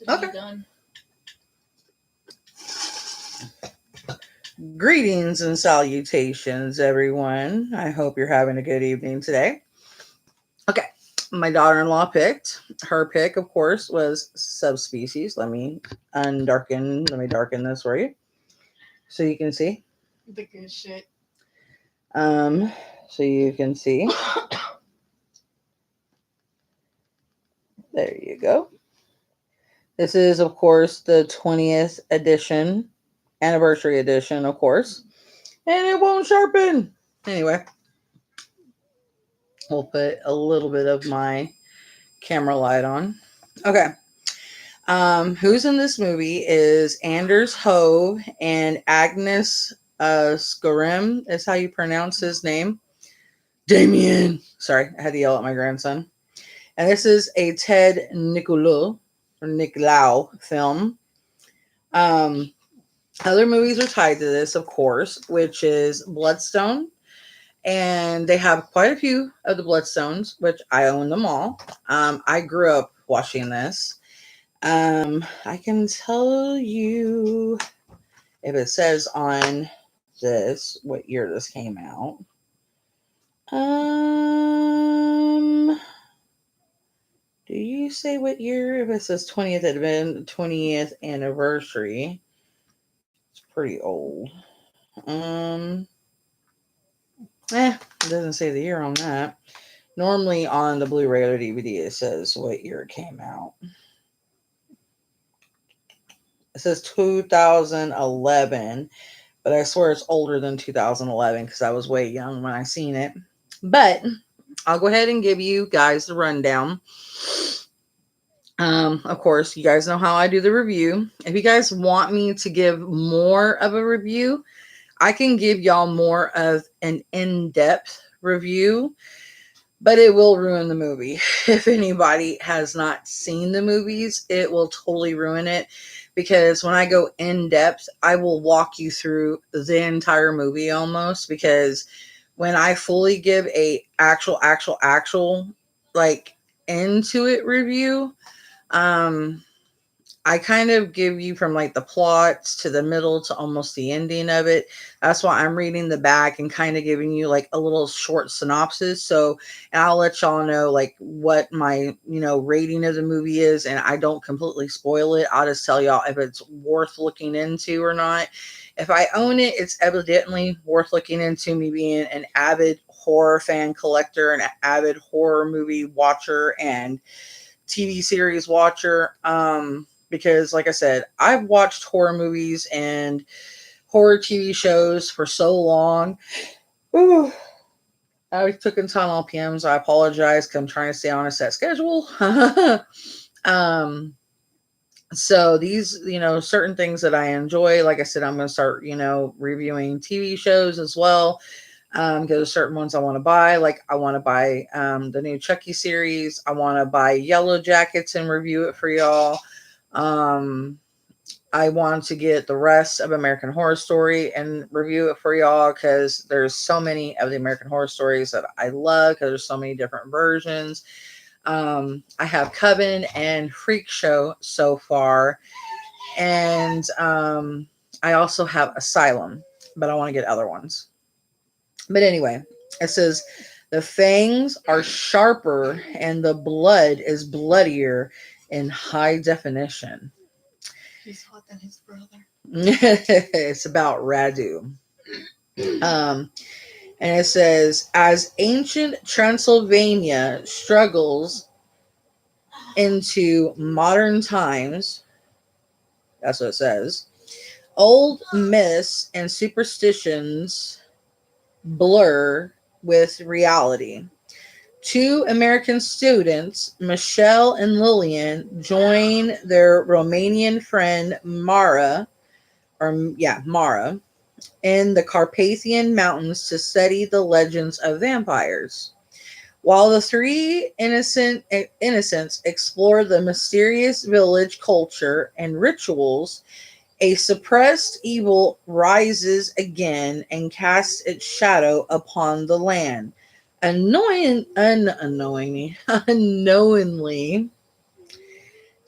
Okay. Done. Greetings and salutations, everyone. I hope you're having a good evening today. Okay. My daughter-in-law picked. Her pick, of course, was Subspecies. Let me darken this for you so you can see. The good shit. So you can see. There you go. This is, of course, the 20th edition, anniversary edition, of course. And it won't sharpen. Anyway, we'll put a little bit of my camera light on. Okay. Who's in this movie is Anders Hove and Agnes Skorim is how you pronounce his name. Damien. Sorry, I had to yell at my grandson. And this is a Ted Nicolaou film. Other movies are tied to this, of course, which is Bloodstone. And they have quite a few of the Bloodstones, which I own them all. I grew up watching this. I can tell you if it says on this what year this came out. Do you say what year? If it says 20th anniversary, it's pretty old. It doesn't say the year on that. Normally on the Blu-ray or DVD it says what year it came out. It says 2011, but I swear it's older than 2011 because I was way young when I seen it. But I'll go ahead and give you guys the rundown. Of course, you guys know how I do the review. If you guys want me to give more of a review, I can give y'all more of an in-depth review, but it will ruin the movie. If anybody has not seen the movies, it will totally ruin it. Because when I go in depth, I will walk you through the entire movie almost. Because when I fully give a actual like into it review, I kind of give you from like the plots to the middle to almost the ending of it. That's why I'm reading the back and kind of giving you like a little short synopsis. So, and I'll let y'all know like what my, rating of the movie is. And I don't completely spoil it. I'll just tell y'all if it's worth looking into or not. If I own it, it's evidently worth looking into, me being an avid horror fan collector, an avid horror movie watcher and TV series watcher. Because like I said, I've watched horror movies and horror TV shows for so long. Ooh, I took in Tylenol PMs. I apologize because I'm trying to stay on a set schedule. So these, certain things that I enjoy, like I said, I'm going to start, reviewing TV shows as well. Because there's certain ones I want to buy. Like I want to buy the new Chucky series. I want to buy Yellow Jackets and review it for y'all. I want to get the rest of American Horror Story and review it for y'all because there's so many of the American Horror Stories that I love because there's so many different versions. I have Coven and Freak Show so far, and I also have Asylum, but I want to get other ones. But anyway, it says the fangs are sharper and the blood is bloodier in high definition. He's hot than his brother. It's about Radu. And it says, as ancient Transylvania struggles into modern times, that's what it says, old myths and superstitions blur with reality. Two American students, Michelle and Lillian, join their Romanian friend Mara, in the Carpathian Mountains to study the legends of vampires. While the three innocents explore the mysterious village culture and rituals, a suppressed evil rises again and casts its shadow upon the land. Unknowingly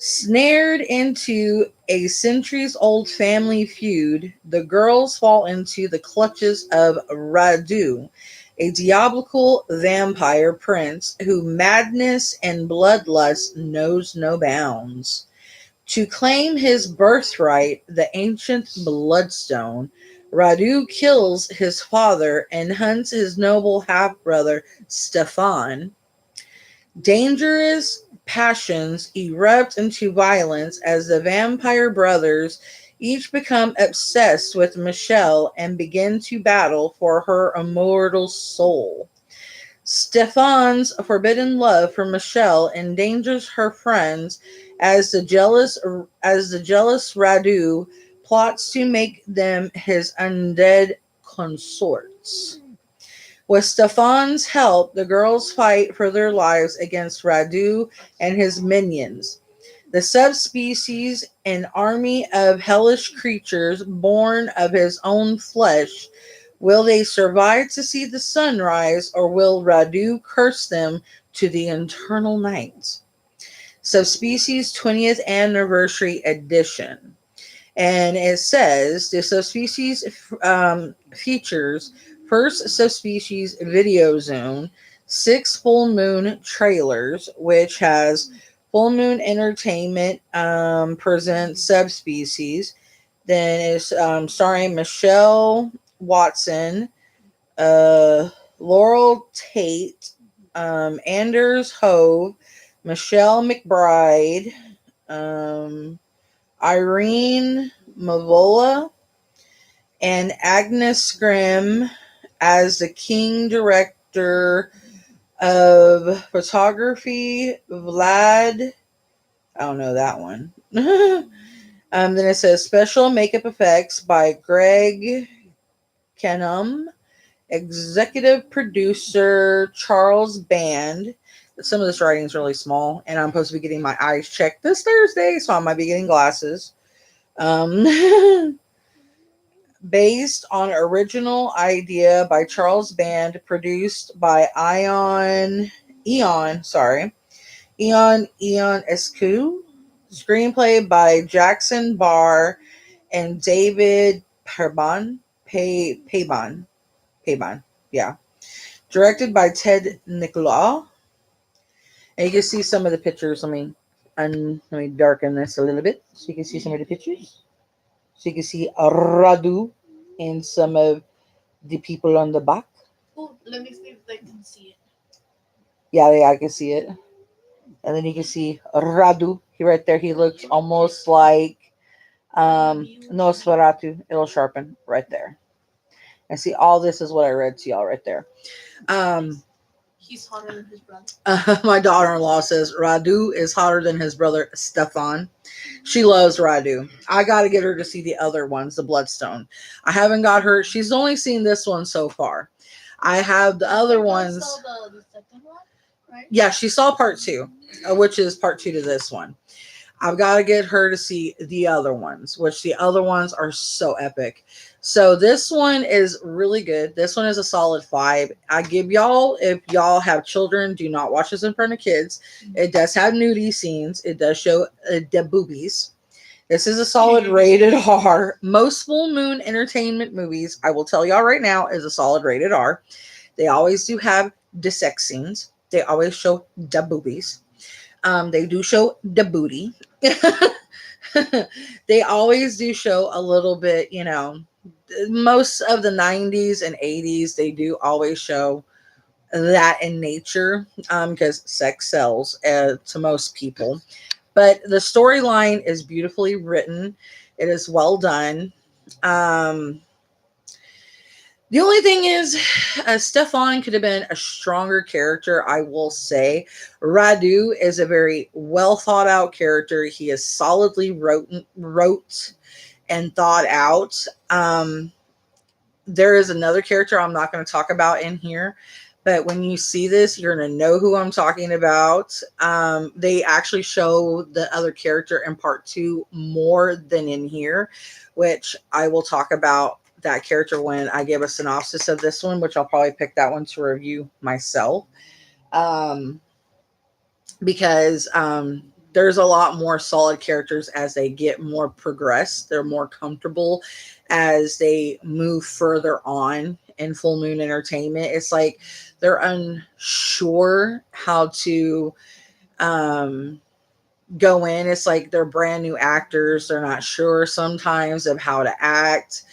Snared into a centuries old family feud, the girls fall into the clutches of Radu, a diabolical vampire prince whose madness and bloodlust knows no bounds. To claim his birthright, the ancient bloodstone, Radu kills his father and hunts his noble half brother Stefan. Dangerous passions erupt into violence as the vampire brothers each become obsessed with Michelle and begin to battle for her immortal soul. Stefan's forbidden love for Michelle endangers her friends as the jealous Radu plots to make them his undead consorts. With Stefan's help, the girls fight for their lives against Radu and his minions. The subspecies, an army of hellish creatures born of his own flesh. Will they survive to see the sunrise, or will Radu curse them to the eternal night? Subspecies 20th Anniversary Edition. And it says the subspecies features first subspecies video zone, 6 full moon trailers, which has Full Moon Entertainment presents subspecies. Then it's starring Michelle Watson, Laurel Tate, Anders Hove, Michelle McBride, um, Irene Mavola, and Agnes Scrim as the King Director of Photography. Vlad, I don't know that one. Then it says Special Makeup Effects by Greg Kenham. Executive Producer Charles Band. Some of this writing is really small, and I'm supposed to be getting my eyes checked this Thursday, so I might be getting glasses. Based on original idea by Charles Band, produced by Eon Escu, screenplay by Jackson Barr and David Pabon, yeah. Directed by Ted Nicolaou. And you can see some of the pictures. Let me darken this a little bit so you can see some of the pictures. So you can see Radu and some of the people on the back. Oh, let me see if they can see it. Yeah, I can see it. And then you can see Radu. He right there. He looks almost like Nosferatu. It'll sharpen right there. And see, all this is what I read to y'all right there. He's hotter than his brother. My daughter-in-law says Radu is hotter than his brother Stefan. She loves Radu. I got to get her to see the other ones, the Bloodstone. I haven't got her. She's only seen this one so far. I have the other ones. The second one, right? Yeah, she saw part 2, which is part 2 to this one. I've got to get her to see the other ones, which the other ones are so epic. So this one is really good. This one is a solid 5. I give y'all, if y'all have children, do not watch this in front of kids. It does have nudie scenes. It does show the boobies. This is a solid rated R. Most Full Moon Entertainment movies, I will tell y'all right now, is a solid rated R. They always do have the sex scenes. They always show the boobies. They do show the booty. They always do show a little bit, most of the 90s and 80s, they do always show that in nature because sex sells to most people. But the storyline is beautifully written. It is well done. The only thing is, Stefan could have been a stronger character, I will say. Radu is a very well thought out character. He is solidly wrote and thought out. There is another character I'm not going to talk about in here, but when you see this, you're going to know who I'm talking about. They actually show the other character in part 2 more than in here, which I will talk about that character when I give a synopsis of this one, which I'll probably pick that one to review myself. Because there's a lot more solid characters as they get more progressed. They're more comfortable as they move further on in Full Moon Entertainment. It's like they're unsure how to um go in. It's like they're brand new actors. They're not sure sometimes of how to act.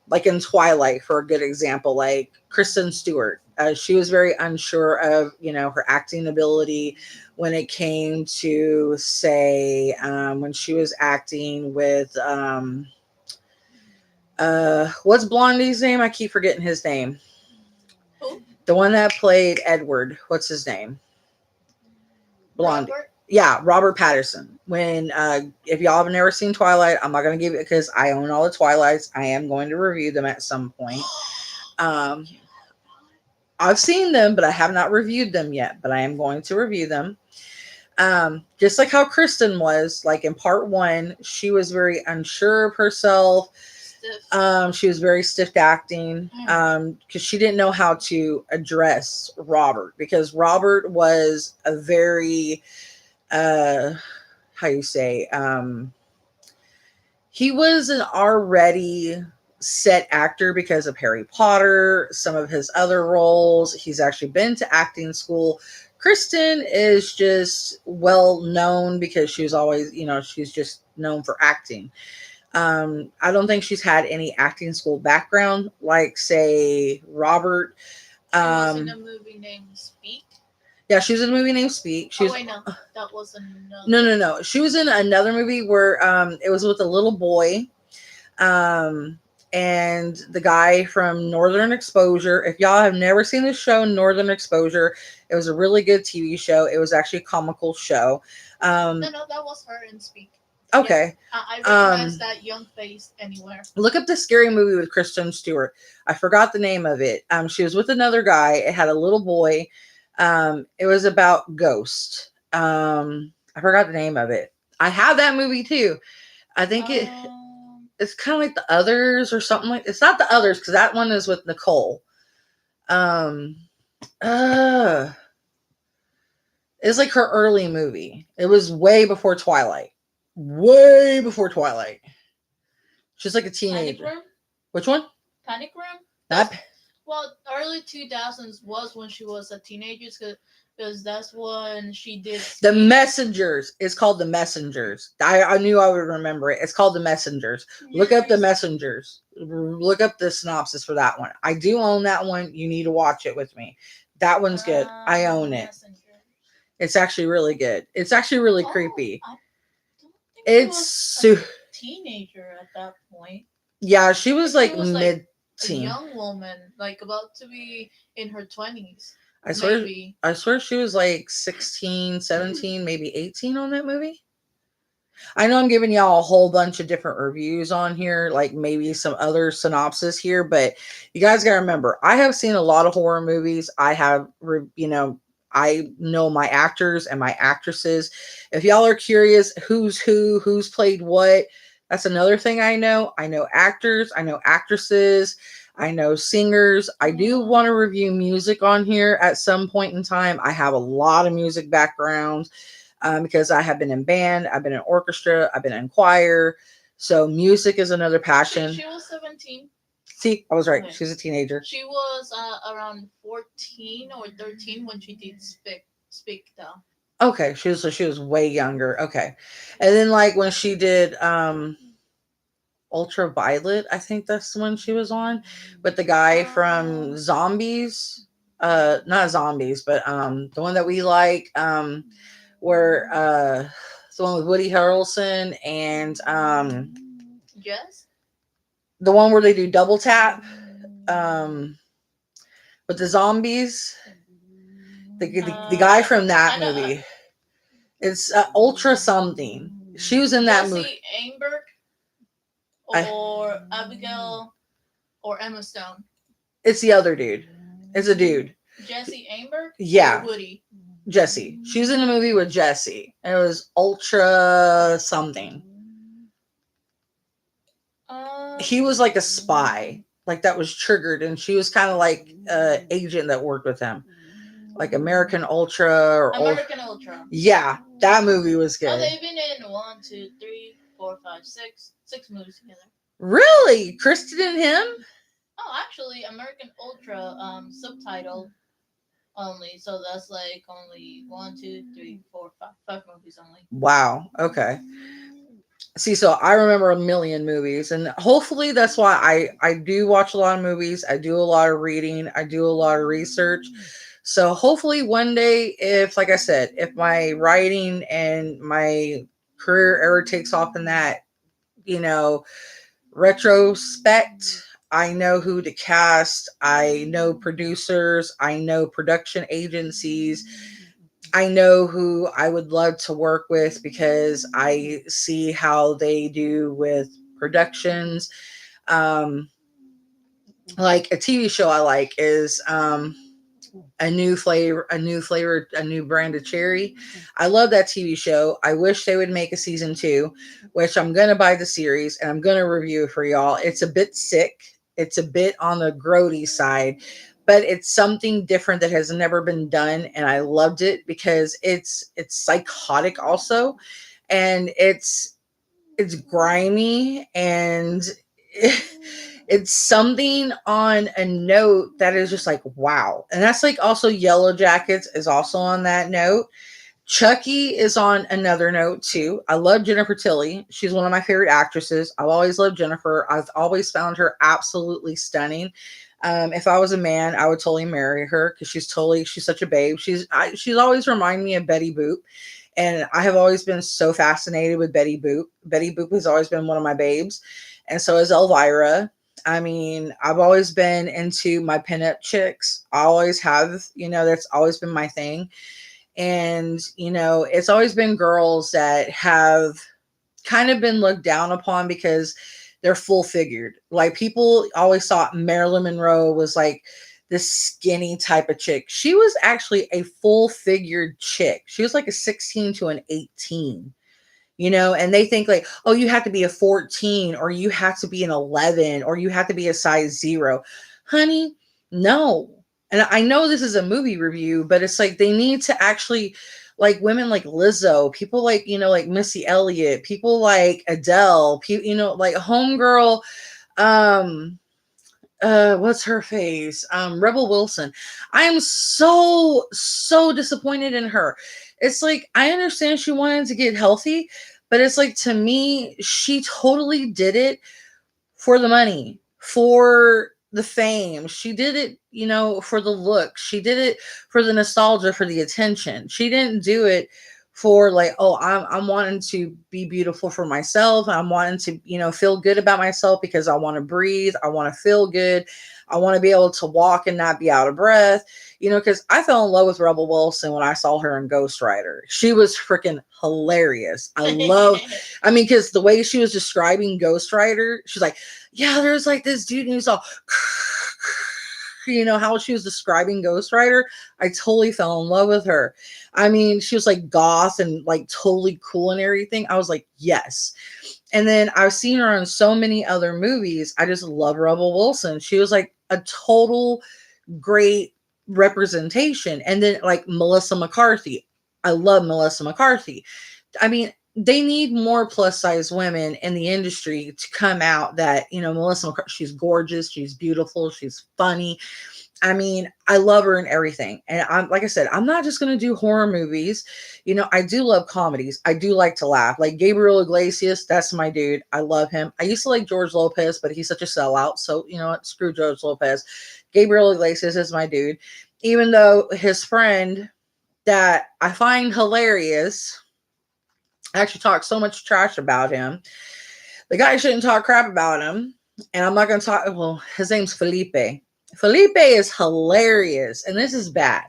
Like in Twilight, for a good example, like Kristen Stewart, she was very unsure of her acting ability when it came to say when she was acting with what's Blondie's name? I keep forgetting his name. Who? The one that played Edward. What's his name? Blondie. Robert? Yeah, Robert Patterson. When if y'all have never seen Twilight, I'm not gonna give it because I own all the Twilights. I am going to review them at some point. Um, I've seen them, but I have not reviewed them yet. But I am going to review them. Just like how Kristen was, like in part one, she was very unsure of herself. She was very stiff acting because she didn't know how to address Robert, because Robert was a very how you say he was an already set actor because of Harry Potter, some of his other roles. He's actually been to acting school. Kristen is just well known because she was always, she's just known for acting. I don't think she's had any acting school background like, say, Robert. She was in a movie named Speak. Yeah, she was in a movie named Speak. She was, wait, no, that was another. No. She was in another movie where it was with a little boy, and the guy from Northern Exposure. If y'all have never seen the show Northern Exposure, it was a really good TV show. It was actually a comical show. No, that was her in Speak. Okay. Yeah, I recognize that young face anywhere. Look up the scary movie with Kristen Stewart. I forgot the name of it. She was with another guy. It had a little boy. It was about Ghost. I forgot the name of it. I have that movie too. I think it's kind of like The Others or something like. It's not The Others because that one is with Nicole. It's like her early movie. It was way before Twilight. Way before Twilight. She's like a teenager. Panic Room? Which one? Panic Room? Not. Well, early 2000s was when she was a teenager, because that's when she did The Messengers. It's called The Messengers. I knew I would remember it. It's called The Messengers. Look up The Messengers. Look up the synopsis for that one. I do own that one. You need to watch it with me. That one's good. I own it. Messengers. It's actually really good. It's actually really creepy. I don't think it's a teenager at that point. Yeah, she was like mid-teen. A young woman, like about to be in her 20s. I swear she was like 16, 17, maybe 18 on that movie. I know I'm giving y'all a whole bunch of different reviews on here, like maybe some other synopsis here, but you guys got to remember, I have seen a lot of horror movies. I have, I know my actors and my actresses. If y'all are curious who's played what, that's another thing I know. I know actors, I know actresses, I know singers. I do want to review music on here at some point in time. I have a lot of music backgrounds because I have been in band, I've been in orchestra, I've been in choir. So music is another passion. She was 17. See, I was right. She was a teenager. She was around 14 or 13 when she did Speak though. Okay, she was way younger. Okay. And then like when she did Ultraviolet, I think that's the one she was on with the guy from Zombies. Not Zombies, but the one that we like, where the one with Woody Harrelson and Yes. The one where they do double tap with the zombies. The guy from that movie. It's Ultra something. She was in that movie. Jesse Einberg or Abigail or Emma Stone. It's the other dude. It's a dude. Jesse Einberg? Yeah. Or Woody? Jesse. She was in a movie with Jesse. It was Ultra something. He was like a spy. Like that was triggered, and she was kind of like an agent that worked with him. like American Ultra or American Ultra. Yeah, that movie was Oh, good. they've been in 1, 2, 3, 4, 5, 6, 6 movies together. Really? Kristen and him? Oh, actually, American Ultra subtitle only, so that's like only 1, 2, 3, 4, 5 movies only. Wow. Okay. See, so I remember a million movies, and hopefully that's why I do watch a lot of movies. I do a lot of reading. I do a lot of research. So hopefully one day, if like I said, if my writing and my career ever takes off in that, you know, retrospect, I know who to cast. I know producers. I know production agencies. I know who I would love to work with because I see how they do with productions. Um, like a TV show I like is a new flavor, a new brand of cherry. I love that TV show. I wish they would make a season 2, which I'm gonna buy the series and I'm gonna review it for y'all. It's a bit sick. It's a bit on the grody side, but it's something different that has never been done, and I loved it because it's psychotic also, and it's grimy and it's something on a note that is just like wow. And that's like also Yellow Jackets is also on that note. Chucky is on another note too. I love Jennifer Tilly. She's one of my favorite actresses. I've always loved Jennifer. I've always found her absolutely stunning. If I was a man, I would totally marry her because she's such a babe. She's always reminded me of Betty Boop. And I have always been so fascinated with Betty Boop. Betty Boop has always been one of my babes. And so is Elvira. I mean, I've always been into my pinup chicks. I always have, that's always been my thing. And, it's always been girls that have kind of been looked down upon because they're full figured. Like people always thought Marilyn Monroe was like this skinny type of chick. She was actually a full figured chick. She was like a 16 to an 18. And they think like, oh, you have to be a 14 or you have to be an 11 or you have to be a size 0. Honey, no. And I know this is a movie review, but it's like they need to actually, like women like Lizzo, people like, like Missy Elliott, people like Adele, like Homegirl, what's her face? Rebel Wilson. I am so disappointed in her. It's like I understand she wanted to get healthy, but it's like to me, she totally did it for the money, for the fame. She did it, for the look. She did it for the nostalgia, for the attention. She didn't do it for like, oh, I'm wanting to be beautiful for myself. I'm wanting to, feel good about myself because I want to breathe. I want to feel good. I want to be able to walk and not be out of breath, because I fell in love with Rebel Wilson when I saw her in Ghost Rider. She was freaking hilarious. I mean, because the way she was describing Ghost Rider, she's like, yeah, there's like this dude and he's all, how she was describing Ghost Rider. I totally fell in love with her. I mean, she was like goth and like totally cool and everything. I was like, yes. And then I've seen her in so many other movies. I just love Rebel Wilson. She was like a total great representation. And then like Melissa McCarthy. I love Melissa McCarthy. I mean, they need more plus size women in the industry to come out that, Melissa McCarthy, she's gorgeous, she's beautiful, she's funny. I mean, I love her in everything. And I'm like I said, I'm not just going to do horror movies. I do love comedies. I do like to laugh. Like Gabriel Iglesias, that's my dude. I love him. I used to like George Lopez, but he's such a sellout. So, screw George Lopez. Gabriel Iglesias is my dude. Even though his friend that I find hilarious actually talk so much trash about him. The guy shouldn't talk crap about him. And I'm not going to talk. Well, his name's Felipe. Felipe is hilarious. And this is bad.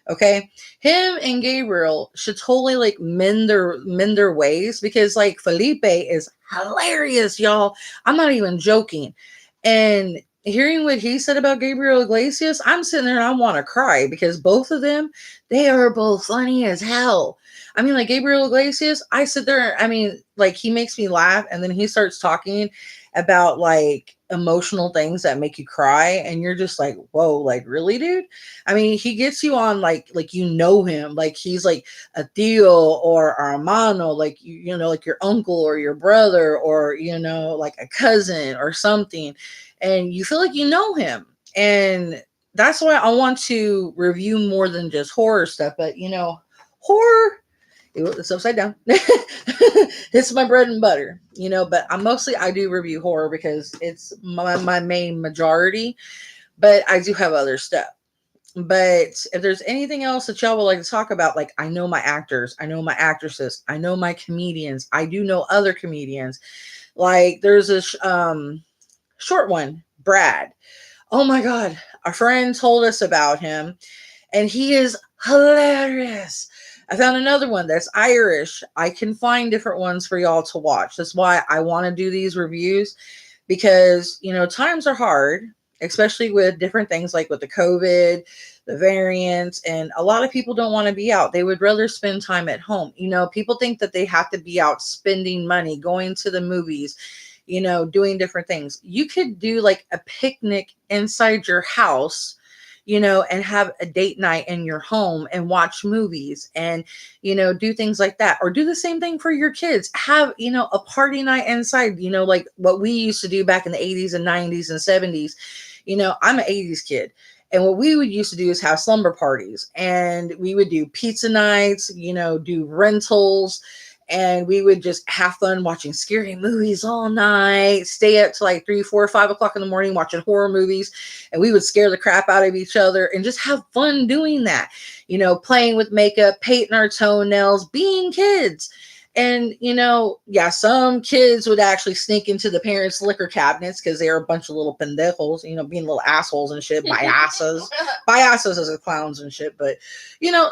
Okay. Him and Gabriel should totally like mend their ways because like Felipe is hilarious, y'all. I'm not even joking. And hearing what he said about Gabriel Iglesias, I'm sitting there and I want to cry because both of them, they are both funny as hell. I mean, like Gabriel Iglesias, I sit there, I mean, like he makes me laugh and then he starts talking about like emotional things that make you cry and you're just like, "Whoa, like really, dude?" I mean, he gets you on like you know him, like he's like a Theo or Armano, like you know, like your uncle or your brother or you know, like a cousin or something and you feel like you know him. And that's why I want to review more than just horror stuff, but you know, horror it's upside down. It's my bread and butter, you know. But I do review horror because it's my main majority. But I do have other stuff. But if there's anything else that y'all would like to talk about, like I know my actors, I know my actresses, I know my comedians, I do know other comedians. Like there's this short one, Brad. Oh my god, our friend told us about him and he is hilarious. I found another one that's Irish. I can find different ones for y'all to watch. That's why I want to do these reviews because, you know, times are hard, especially with different things like with the COVID, the variants, and a lot of people don't want to be out. They would rather spend time at home. You know, people think that they have to be out spending money, going to the movies, you know, doing different things. You could do like a picnic inside your house, you know, and have a date night in your home and watch movies and, you know, do things like that. Or do the same thing for your kids. Have, you know, a party night inside, you know, like what we used to do back in the 80s and 90s and 70s. You know, I'm an 80s kid. And what we would used to do is have slumber parties and we would do pizza nights, you know, do rentals, and we would just have fun watching scary movies all night, stay up to like 3, 4, 5 o'clock in the morning watching horror movies, and we would scare the crap out of each other and just have fun doing that. You know, playing with makeup, painting our toenails, being kids. And, you know, yeah, some kids would actually sneak into the parents' liquor cabinets because they're a bunch of little pendejos, you know, being little assholes and shit, biasas. Biasas as a clowns and shit. But, you know,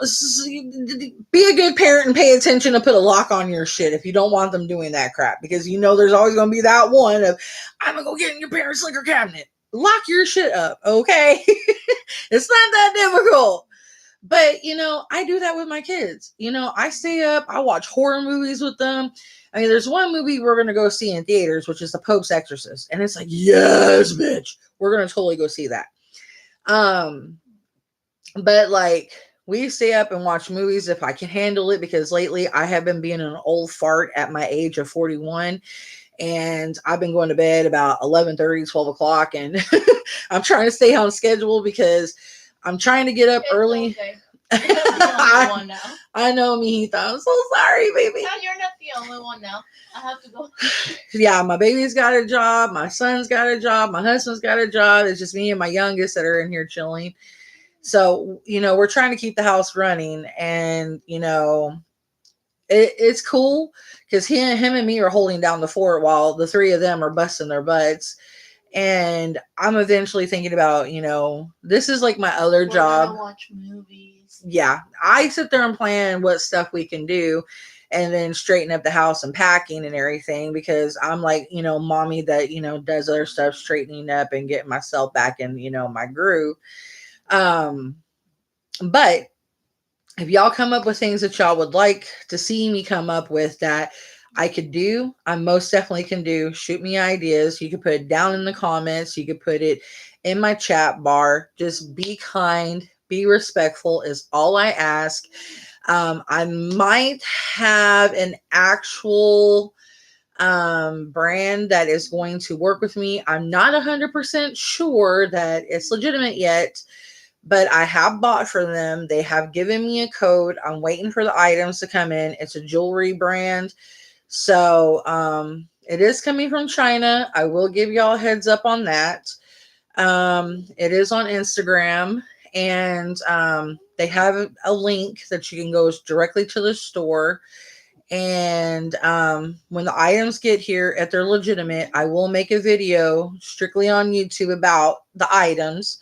be a good parent and pay attention to put a lock on your shit if you don't want them doing that crap. Because, you know, there's always going to be that one of, I'm going to go get in your parents' liquor cabinet. Lock your shit up, okay? It's not that difficult. But, you know, I do that with my kids. You know, I stay up, I watch horror movies with them. I mean, there's one movie we're going to go see in theaters, which is The Pope's Exorcist. And it's like, yes, bitch. We're going to totally go see that. But like, we stay up and watch movies if I can handle it because lately I have been being an old fart at my age of 41 and I've been going to bed about 11:30, 12 o'clock and I'm trying to stay on schedule because I'm trying to get up early. Okay. You're not the only one now. I know, Mijita. I'm so sorry, baby. No, you're not the only one now. I have to go. Yeah, my baby's got a job. My son's got a job. My husband's got a job. It's just me and my youngest that are in here chilling. So, you know, we're trying to keep the house running and, you know, it's cool because him and me are holding down the fort while the three of them are busting their butts. And I'm eventually thinking about, you know, this is like my other job. Watch movies. Yeah, I sit there and plan what stuff we can do and then straighten up the house and packing and everything because I'm like, you know, mommy that, you know, does other stuff, straightening up and getting myself back in, you know, my groove. But if y'all come up with things that y'all would like to see me come up with that I could do, I most definitely can do. Shoot me ideas. You can put it down in the comments. You could put it in my chat bar. Just be kind, be respectful is all I ask. I might have an actual brand that is going to work with me. I'm not 100% sure that it's legitimate yet, but I have bought for them. They have given me a code. I'm waiting for the items to come in. It's a jewelry brand. So it is coming from China. I will give y'all a heads up on that. It is on Instagram and they have a link that you can go directly to the store. And when the items get here, if they're legitimate, I will make a video strictly on YouTube about the items.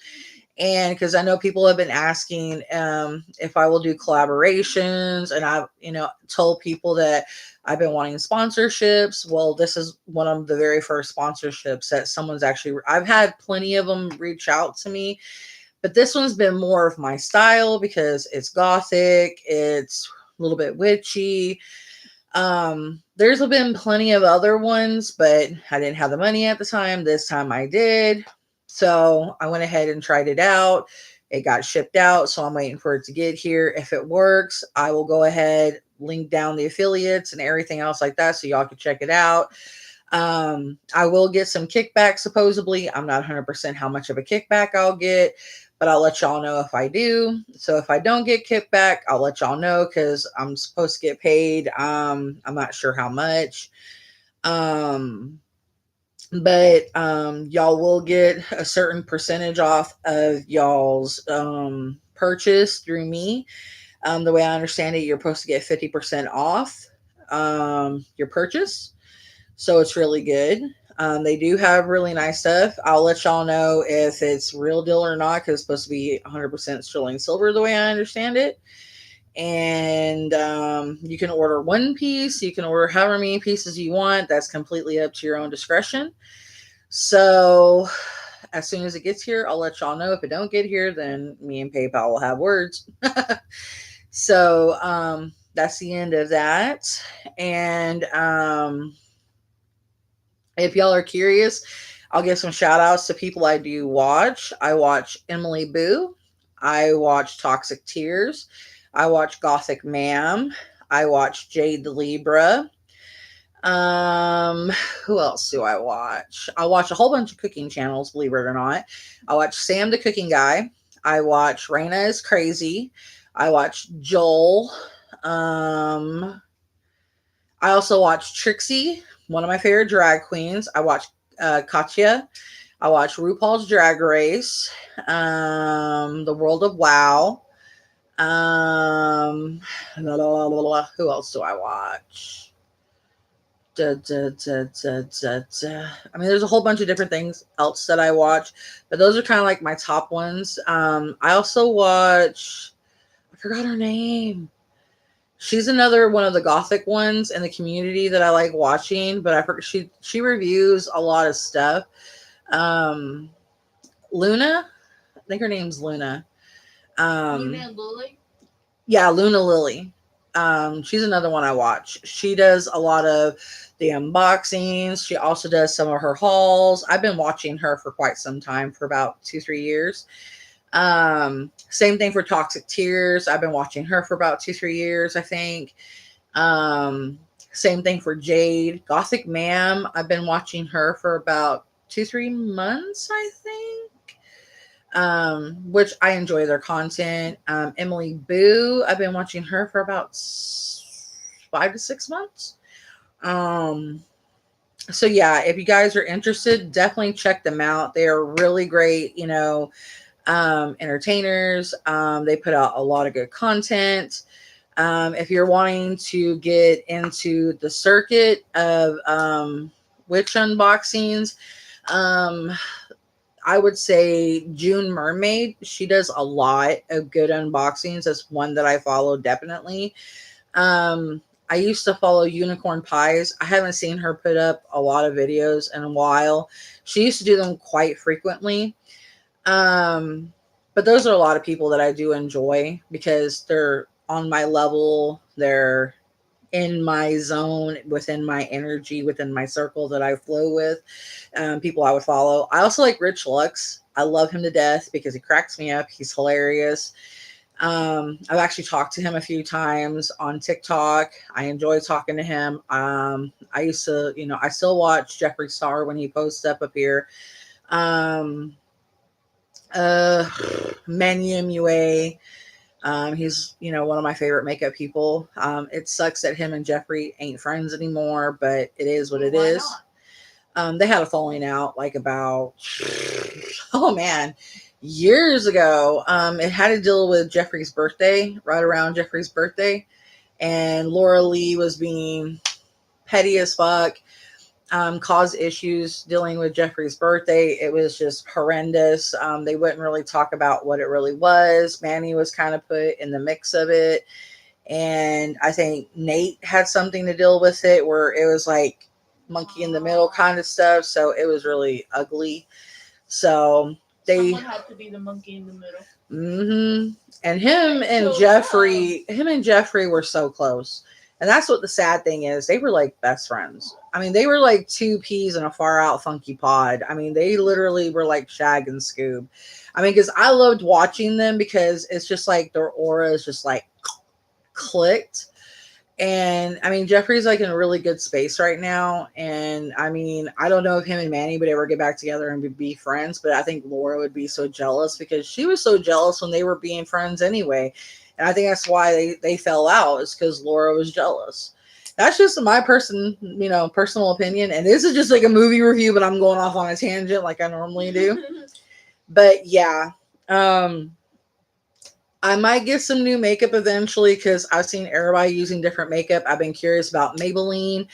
And because I know people have been asking if I will do collaborations, and I've, you know, told people that I've been wanting sponsorships. Well, this is one of the very first sponsorships that someone's actually, I've had plenty of them reach out to me, but this one's been more of my style because it's gothic. It's a little bit witchy. There's been plenty of other ones, but I didn't have the money at the time. This time I did. So I went ahead and tried it out. It got shipped out, so I'm waiting for it to get here. If it works, I will go ahead, link down the affiliates and everything else like that so y'all can check it out. I will get some kickback supposedly. I'm not 100% how much of a kickback I'll get, but I'll let y'all know if I do. So if I don't get kickback, I'll let y'all know because I'm supposed to get paid. I'm not sure how much. Um, but y'all will get a certain percentage off of y'all's purchase through me. The way I understand it, you're supposed to get 50% off your purchase. So it's really good. They do have really nice stuff. I'll let y'all know if it's real deal or not because it's supposed to be 100% sterling silver the way I understand it. And you can order one piece. You can order however many pieces you want. That's completely up to your own discretion. So as soon as it gets here, I'll let y'all know. If it don't get here, then me and PayPal will have words. So that's the end of that. And if y'all are curious, I'll give some shout outs to people I do watch. I watch Emily Boo. I watch Toxic Tears. I watch Gothic Ma'am. I watch Jade the Libra. Um, who else do I watch? I watch a whole bunch of cooking channels, believe it or not. I watch Sam the Cooking Guy. I watch Raina is Crazy. I watch Joel. I also watch Trixie, one of my favorite drag queens. I watch Katya. I watch RuPaul's Drag Race. The World of Wow. Who else do I watch? I mean, there's a whole bunch of different things else that I watch, but those are kind of like my top ones. I also watch, I forgot her name. She's another one of the gothic ones in the community that I like watching, but I forgot she reviews a lot of stuff. Um, Luna, I think her name's Luna. Luna and Lily. Yeah, Luna Lily. She's another one I watch. She does a lot of the unboxings. She also does some of her hauls. I've been watching her for quite some time, for about 2-3 years. Same thing for Toxic Tears. I've been watching her for about 2-3 years, I think. Same thing for Jade. Gothic Ma'am, I've been watching her for about 2-3 months, I think. Which I enjoy their content. Emily Boo, I've been watching her for about 5 to 6 months. So yeah, if you guys are interested, definitely check them out. They are really great, entertainers. They put out a lot of good content. If you're wanting to get into the circuit of witch unboxings, I would say June Mermaid. She does a lot of good unboxings. That's one that I follow definitely. I used to follow Unicorn Pies. I haven't seen her put up a lot of videos in a while. She used to do them quite frequently. But those are a lot of people that I do enjoy because they're on my level. They're in my zone, within my energy, within my circle that I flow with. People I would follow. I also like Rich Lux. I love him to death because he cracks me up. He's hilarious. I've actually talked to him a few times on TikTok. I enjoy talking to him. I used to, I still watch Jeffree Star when he posts up here. Menu MUA. He's, one of my favorite makeup people. It sucks that him and Jeffree ain't friends anymore, but it is what it Why is. They had a falling out like about, oh man, years ago. It had to deal with Jeffree's birthday, right around Jeffree's birthday. And Laura Lee was being petty as fuck. Caused issues dealing with Jeffree's birthday. It was just horrendous. They wouldn't really talk about what it really was. Manny was kind of put in the mix of it. And I think Nate had something to deal with it where it was like monkey in the middle kind of stuff. So it was really ugly. So someone had to be the monkey in the middle. Mm-hmm. And It shows up. him and Jeffrey were so close. And that's what the sad thing is. They were like best friends. I mean, they were like two peas in a far out funky pod. I mean, they literally were like Shag and Scoob. I mean, because I loved watching them because it's just like their aura is just like clicked. And I mean, Jeffrey's like in a really good space right now. And I mean, I don't know if him and Manny would ever get back together and be friends, but I think Laura would be so jealous because she was so jealous when they were being friends anyway. And I think that's why they fell out, is because Laura was jealous. That's just my personal opinion. And this is just like a movie review, but I'm going off on a tangent like I normally do. But yeah. Um, I might get some new makeup eventually because I've seen everybody using different makeup. I've been curious about Maybelline.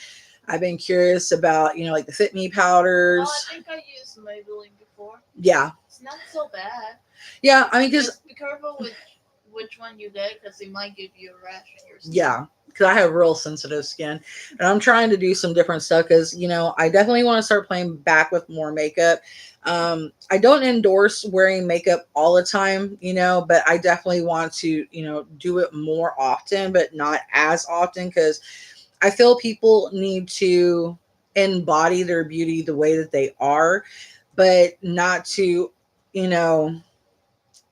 I've been curious about, like the Fit Me powders. Oh, I think I used Maybelline before. Yeah. It's not so bad. Yeah, I mean, because. Just be careful with which one you get because it might give you a rash on your skin. Yeah, because I have real sensitive skin. And I'm trying to do some different stuff because, I definitely want to start playing back with more makeup. I don't endorse wearing makeup all the time, but I definitely want to, do it more often, but not as often because I feel people need to embody their beauty the way that they are, but not to, you know,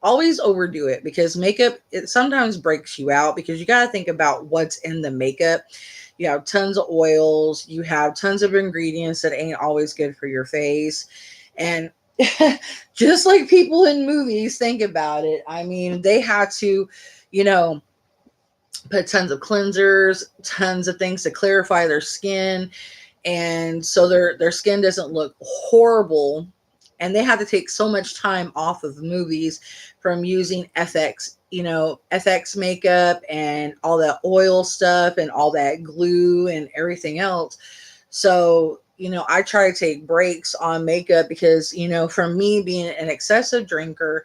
always overdo it because makeup, it sometimes breaks you out because you got to think about what's in the makeup. You have tons of oils, you have tons of ingredients that ain't always good for your face. And just like people in movies, think about it. I mean, they had to, you know, put tons of cleansers, tons of things to clarify their skin, and so their skin doesn't look horrible. And they have to take so much time off of movies from using FX makeup and all that oil stuff and all that glue and everything else. So, I try to take breaks on makeup because, for me being an excessive drinker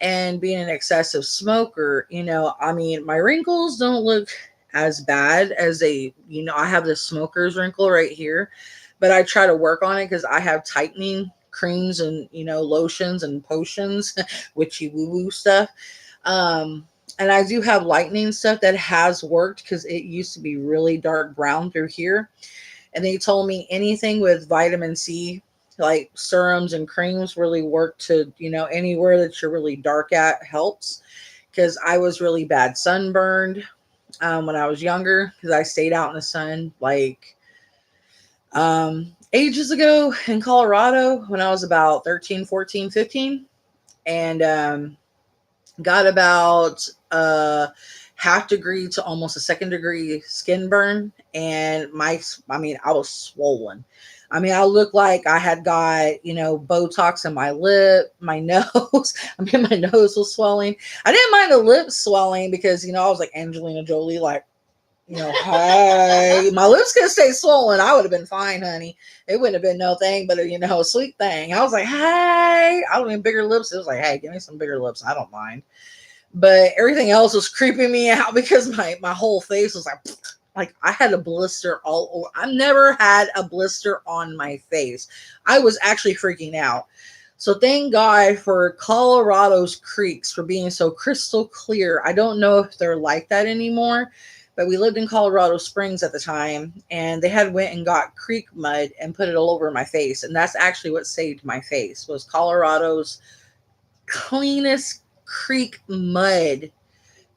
and being an excessive smoker, I mean, my wrinkles don't look as bad as I have this smoker's wrinkle right here, but I try to work on it because I have tightening creams and, lotions and potions, witchy woo woo stuff. And I do have lightening stuff that has worked because it used to be really dark brown through here. And they told me anything with vitamin C, like serums and creams, really work to, anywhere that you're really dark at helps. Because I was really bad sunburned when I was younger because I stayed out in the sun like ages ago in Colorado when I was about 13, 14, 15. And got about half degree to almost a second degree skin burn. And I was swollen. I mean, I looked like I had got, Botox in my lip, my nose. I mean, my nose was swelling. I didn't mind the lips swelling because, I was like Angelina Jolie, like, hey, my lips could stay swollen. I would have been fine, honey. It wouldn't have been no thing but a sweet thing. I was like, hey, I don't need bigger lips. It was like, hey, give me some bigger lips. I don't mind. But everything else was creeping me out because my whole face was like I had a blister all over. I've never had a blister on my face. I was actually freaking out. So thank God for Colorado's creeks for being so crystal clear. I don't know if they're like that anymore, but we lived in Colorado Springs at the time, and they had went and got creek mud and put it all over my face, and that's actually what saved my face was Colorado's cleanest creek mud,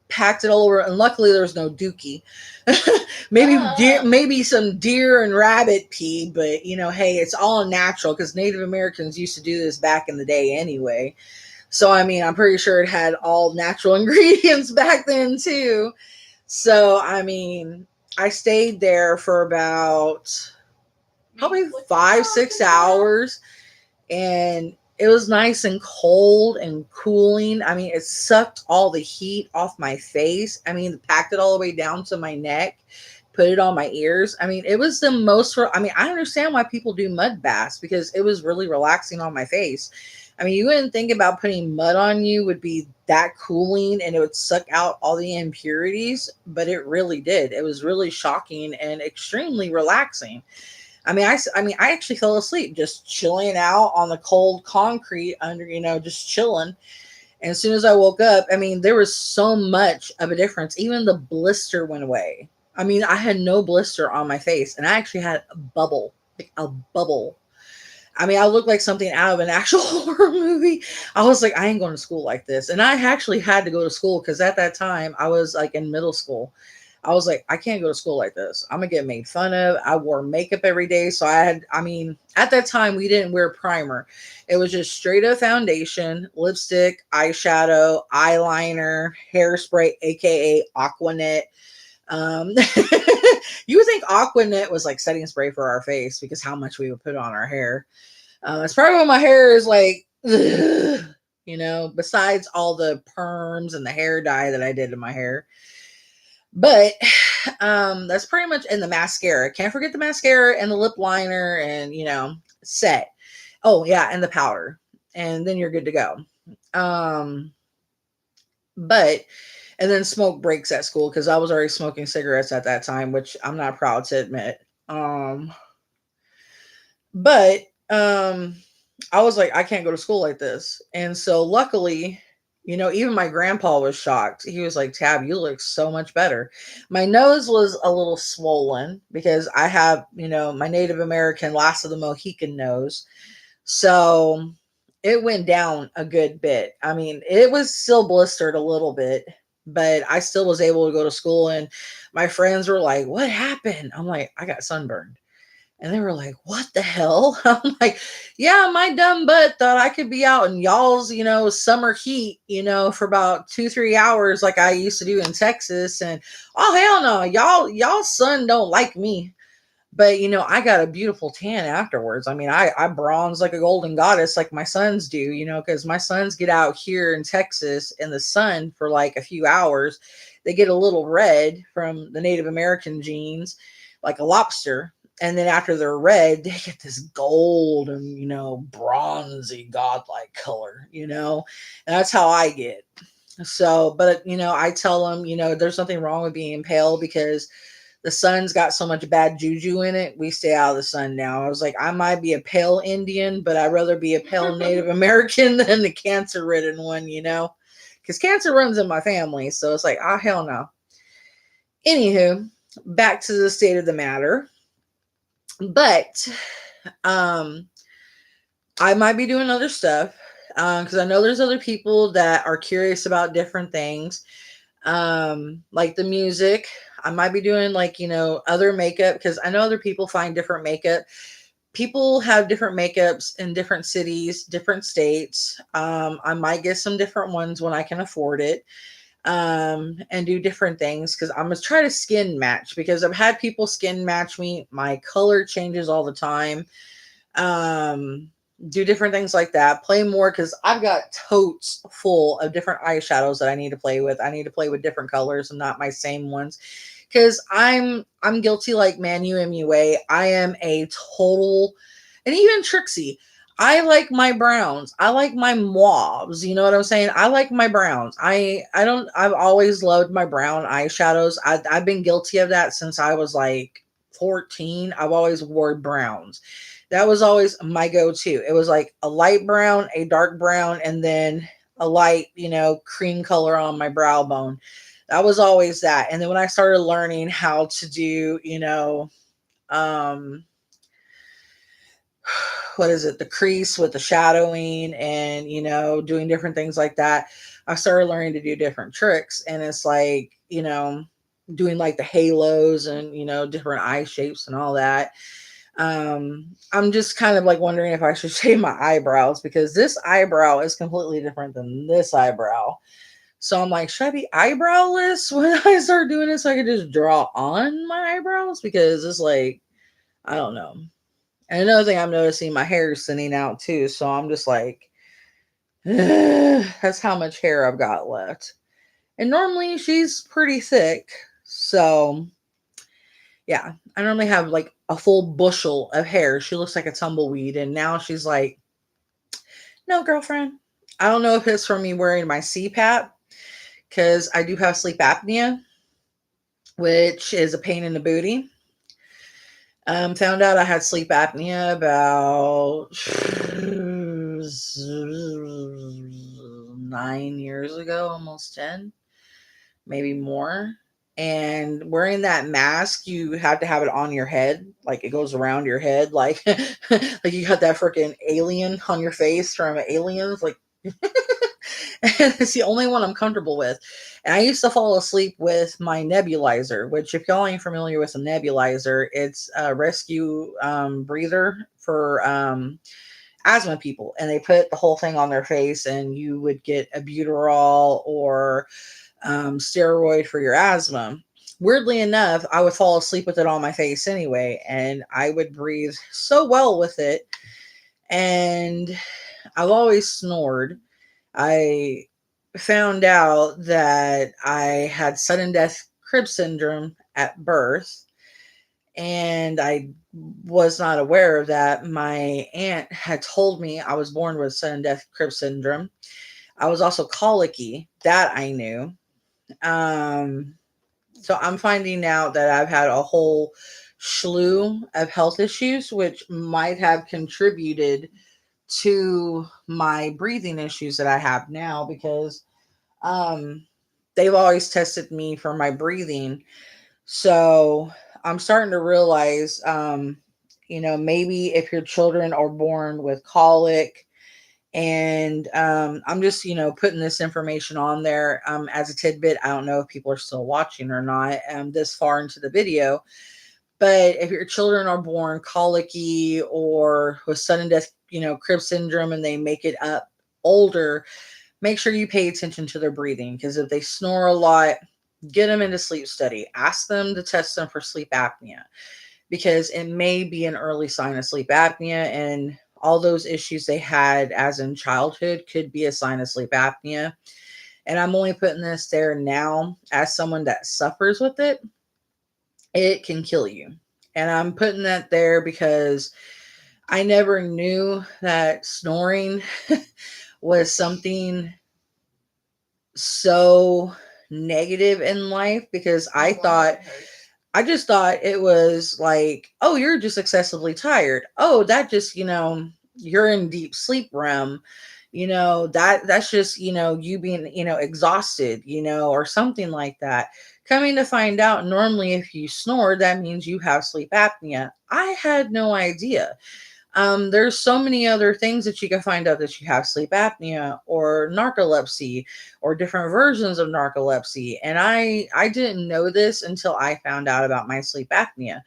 packed it all over, and luckily there was no dookie. Maybe some deer and rabbit pee, but hey, it's all natural because Native Americans used to do this back in the day anyway. So I mean, I'm pretty sure it had all natural ingredients back then too. So I mean, I stayed there for about probably 5-6 hours, and it was nice and cold and cooling. I mean, it sucked all the heat off my face. I mean, packed it all the way down to my neck, put it on my ears. I mean, it was the most I understand why people do mud baths because it was really relaxing on my face. I mean, you wouldn't think about putting mud on you would be that cooling and it would suck out all the impurities, but it really did. It was really shocking and extremely relaxing. I actually fell asleep just chilling out on the cold concrete under, just chilling. And as soon as I woke up, I mean, there was so much of a difference. Even the blister went away. I mean, I had no blister on my face, and I actually had a bubble, like a bubble. I mean, I looked like something out of an actual horror movie. I was like, I ain't going to school like this. And I actually had to go to school because at that time I was like in middle school. I was like, I can't go to school like this. I'm going to get made fun of. I wore makeup every day. So I mean, at that time we didn't wear primer. It was just straight up foundation, lipstick, eyeshadow, eyeliner, hairspray, AKA Aquanet. Um, you would think Aquanet was like setting spray for our face because how much we would put on our hair. It's probably why my hair is like, ugh, besides all the perms and the hair dye that I did in my hair. But that's pretty much in the mascara. Can't forget the mascara and the lip liner and, set. Oh, yeah, and the powder. And then you're good to go. Um, but, and then smoke breaks at school because I was already smoking cigarettes at that time, which I'm not proud to admit. But I was like, I can't go to school like this. And so luckily, even my grandpa was shocked. He was like, Tab, you look so much better. My nose was a little swollen because I have, my Native American last of the Mohican nose. So it went down a good bit. I mean, it was still blistered a little bit, but I still was able to go to school. And my friends were like, what happened? I'm like, I got sunburned. And they were like, what the hell? I'm like, yeah, my dumb butt thought I could be out in y'all's, summer heat, for about 2-3 hours like I used to do in Texas. And oh hell no, y'all sun don't like me. But I got a beautiful tan afterwards. I mean, I bronze like a golden goddess like my sons do, because my sons get out here in Texas in the sun for like a few hours. They get a little red from the Native American genes, like a lobster. And then after they're red, they get this golden, bronzy, godlike color, and that's how I get. So, but, I tell them, there's nothing wrong with being pale because the sun's got so much bad juju in it. We stay out of the sun now. I was like, I might be a pale Indian, but I'd rather be a pale Native American than the cancer ridden one, because cancer runs in my family. So it's like, ah, hell no. Anywho, back to the state of the matter. But I might be doing other stuff because I know there's other people that are curious about different things, like the music. I might be doing like other makeup because I know other people find different makeup. People have different makeups in different cities, different states. I might get some different ones when I can afford it, and do different things because I'm gonna try to skin match because I've had people skin match me. My color changes all the time. Do different things like that. Play more because I've got totes full of different eyeshadows that I need to play with. I need to play with different colors and not my same ones. Because I'm guilty like Manu MUA. I am a total, and even Trixie. I like my browns. I like my mauves. You know what I'm saying? I like my browns. I don't. I've always loved my brown eyeshadows. I've been guilty of that since I was like 14. I've always wore browns. That was always my go-to. It was like a light brown, a dark brown, and then a light, cream color on my brow bone. That was always that. And then when I started learning how to do, um, what is it, the crease with the shadowing and, doing different things like that, I started learning to do different tricks. And it's like, doing like the halos and, different eye shapes and all that. I'm just kind of like wondering if I should shave my eyebrows because this eyebrow is completely different than this eyebrow. So I'm like, should I be eyebrowless when I start doing this so I can just draw on my eyebrows? Because it's like, I don't know. And another thing I'm noticing, my hair is thinning out too. So I'm just like, that's how much hair I've got left. And normally she's pretty thick. So yeah, I normally have like a full bushel of hair. She looks like a tumbleweed. And now she's like, no, girlfriend. I don't know if it's from me wearing my CPAP because I do have sleep apnea, which is a pain in the booty. Found out I had sleep apnea about 9 years ago, almost 10, maybe more. And wearing that mask, you have to have it on your head, like it goes around your head, like like you got that freaking alien on your face from Aliens, like. And it's the only one I'm comfortable with. And I used to fall asleep with my nebulizer, which, if y'all ain't familiar with a nebulizer, it's a rescue breather for asthma people. And they put the whole thing on their face, and you would get a albuterol or steroid for your asthma. Weirdly enough, I would fall asleep with it on my face anyway, and I would breathe so well with it. And I've always snored. I found out that I had sudden death crib syndrome at birth, and I was not aware of that. My aunt had told me I was born with sudden death crib syndrome. I was also colicky, that I knew. Um, so I'm finding out that I've had a whole slew of health issues, which might have contributed to my breathing issues that I have now, because um they've always tested me for my breathing. So I'm starting to realize, maybe if your children are born with colic, and I'm just, putting this information on there as a tidbit. I don't know if people are still watching or not this far into the video. But if your children are born colicky or with sudden death, crib syndrome, and they make it up older, make sure you pay attention to their breathing, because if they snore a lot, get them into sleep study. Ask them to test them for sleep apnea, because it may be an early sign of sleep apnea, and all those issues they had as in childhood could be a sign of sleep apnea. And I'm only putting this there now as someone that suffers with it. It can kill you. And I'm putting that there because I never knew that snoring was something so negative in life, because Oh wow, that hurts. I just thought it was like, oh, you're just excessively tired. Oh, that just, you're in deep sleep REM. That's just, you being, exhausted, or something like that. Coming to find out, normally if you snore, that means you have sleep apnea. I had no idea. There's so many other things that you can find out that you have sleep apnea or narcolepsy or different versions of narcolepsy. And I didn't know this until I found out about my sleep apnea.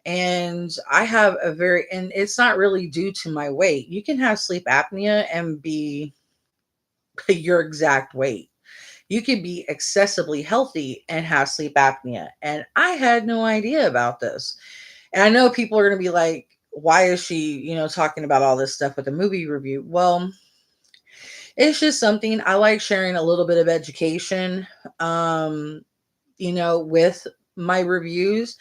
And and it's not really due to my weight. You can have sleep apnea and be your exact weight. You could be excessively healthy and have sleep apnea. And I had no idea about this. And I know people are going to be like, why is she, talking about all this stuff with a movie review? Well, it's just something I like sharing, a little bit of education, um, with my reviews.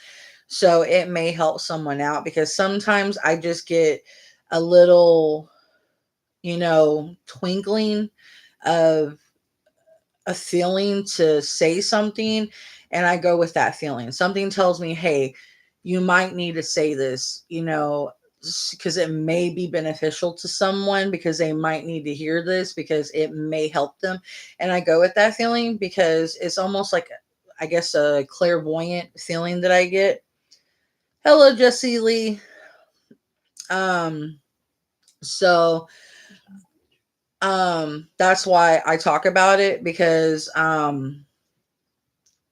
So it may help someone out, because sometimes I just get a little, twinkling of a feeling to say something, and I go with that feeling. Something tells me, hey, you might need to say this, because it may be beneficial to someone, because they might need to hear this, because it may help them. And I go with that feeling, because it's almost like, I guess, a clairvoyant feeling that I get. Hello, Jesse Lee. Um, so that's why I talk about it, because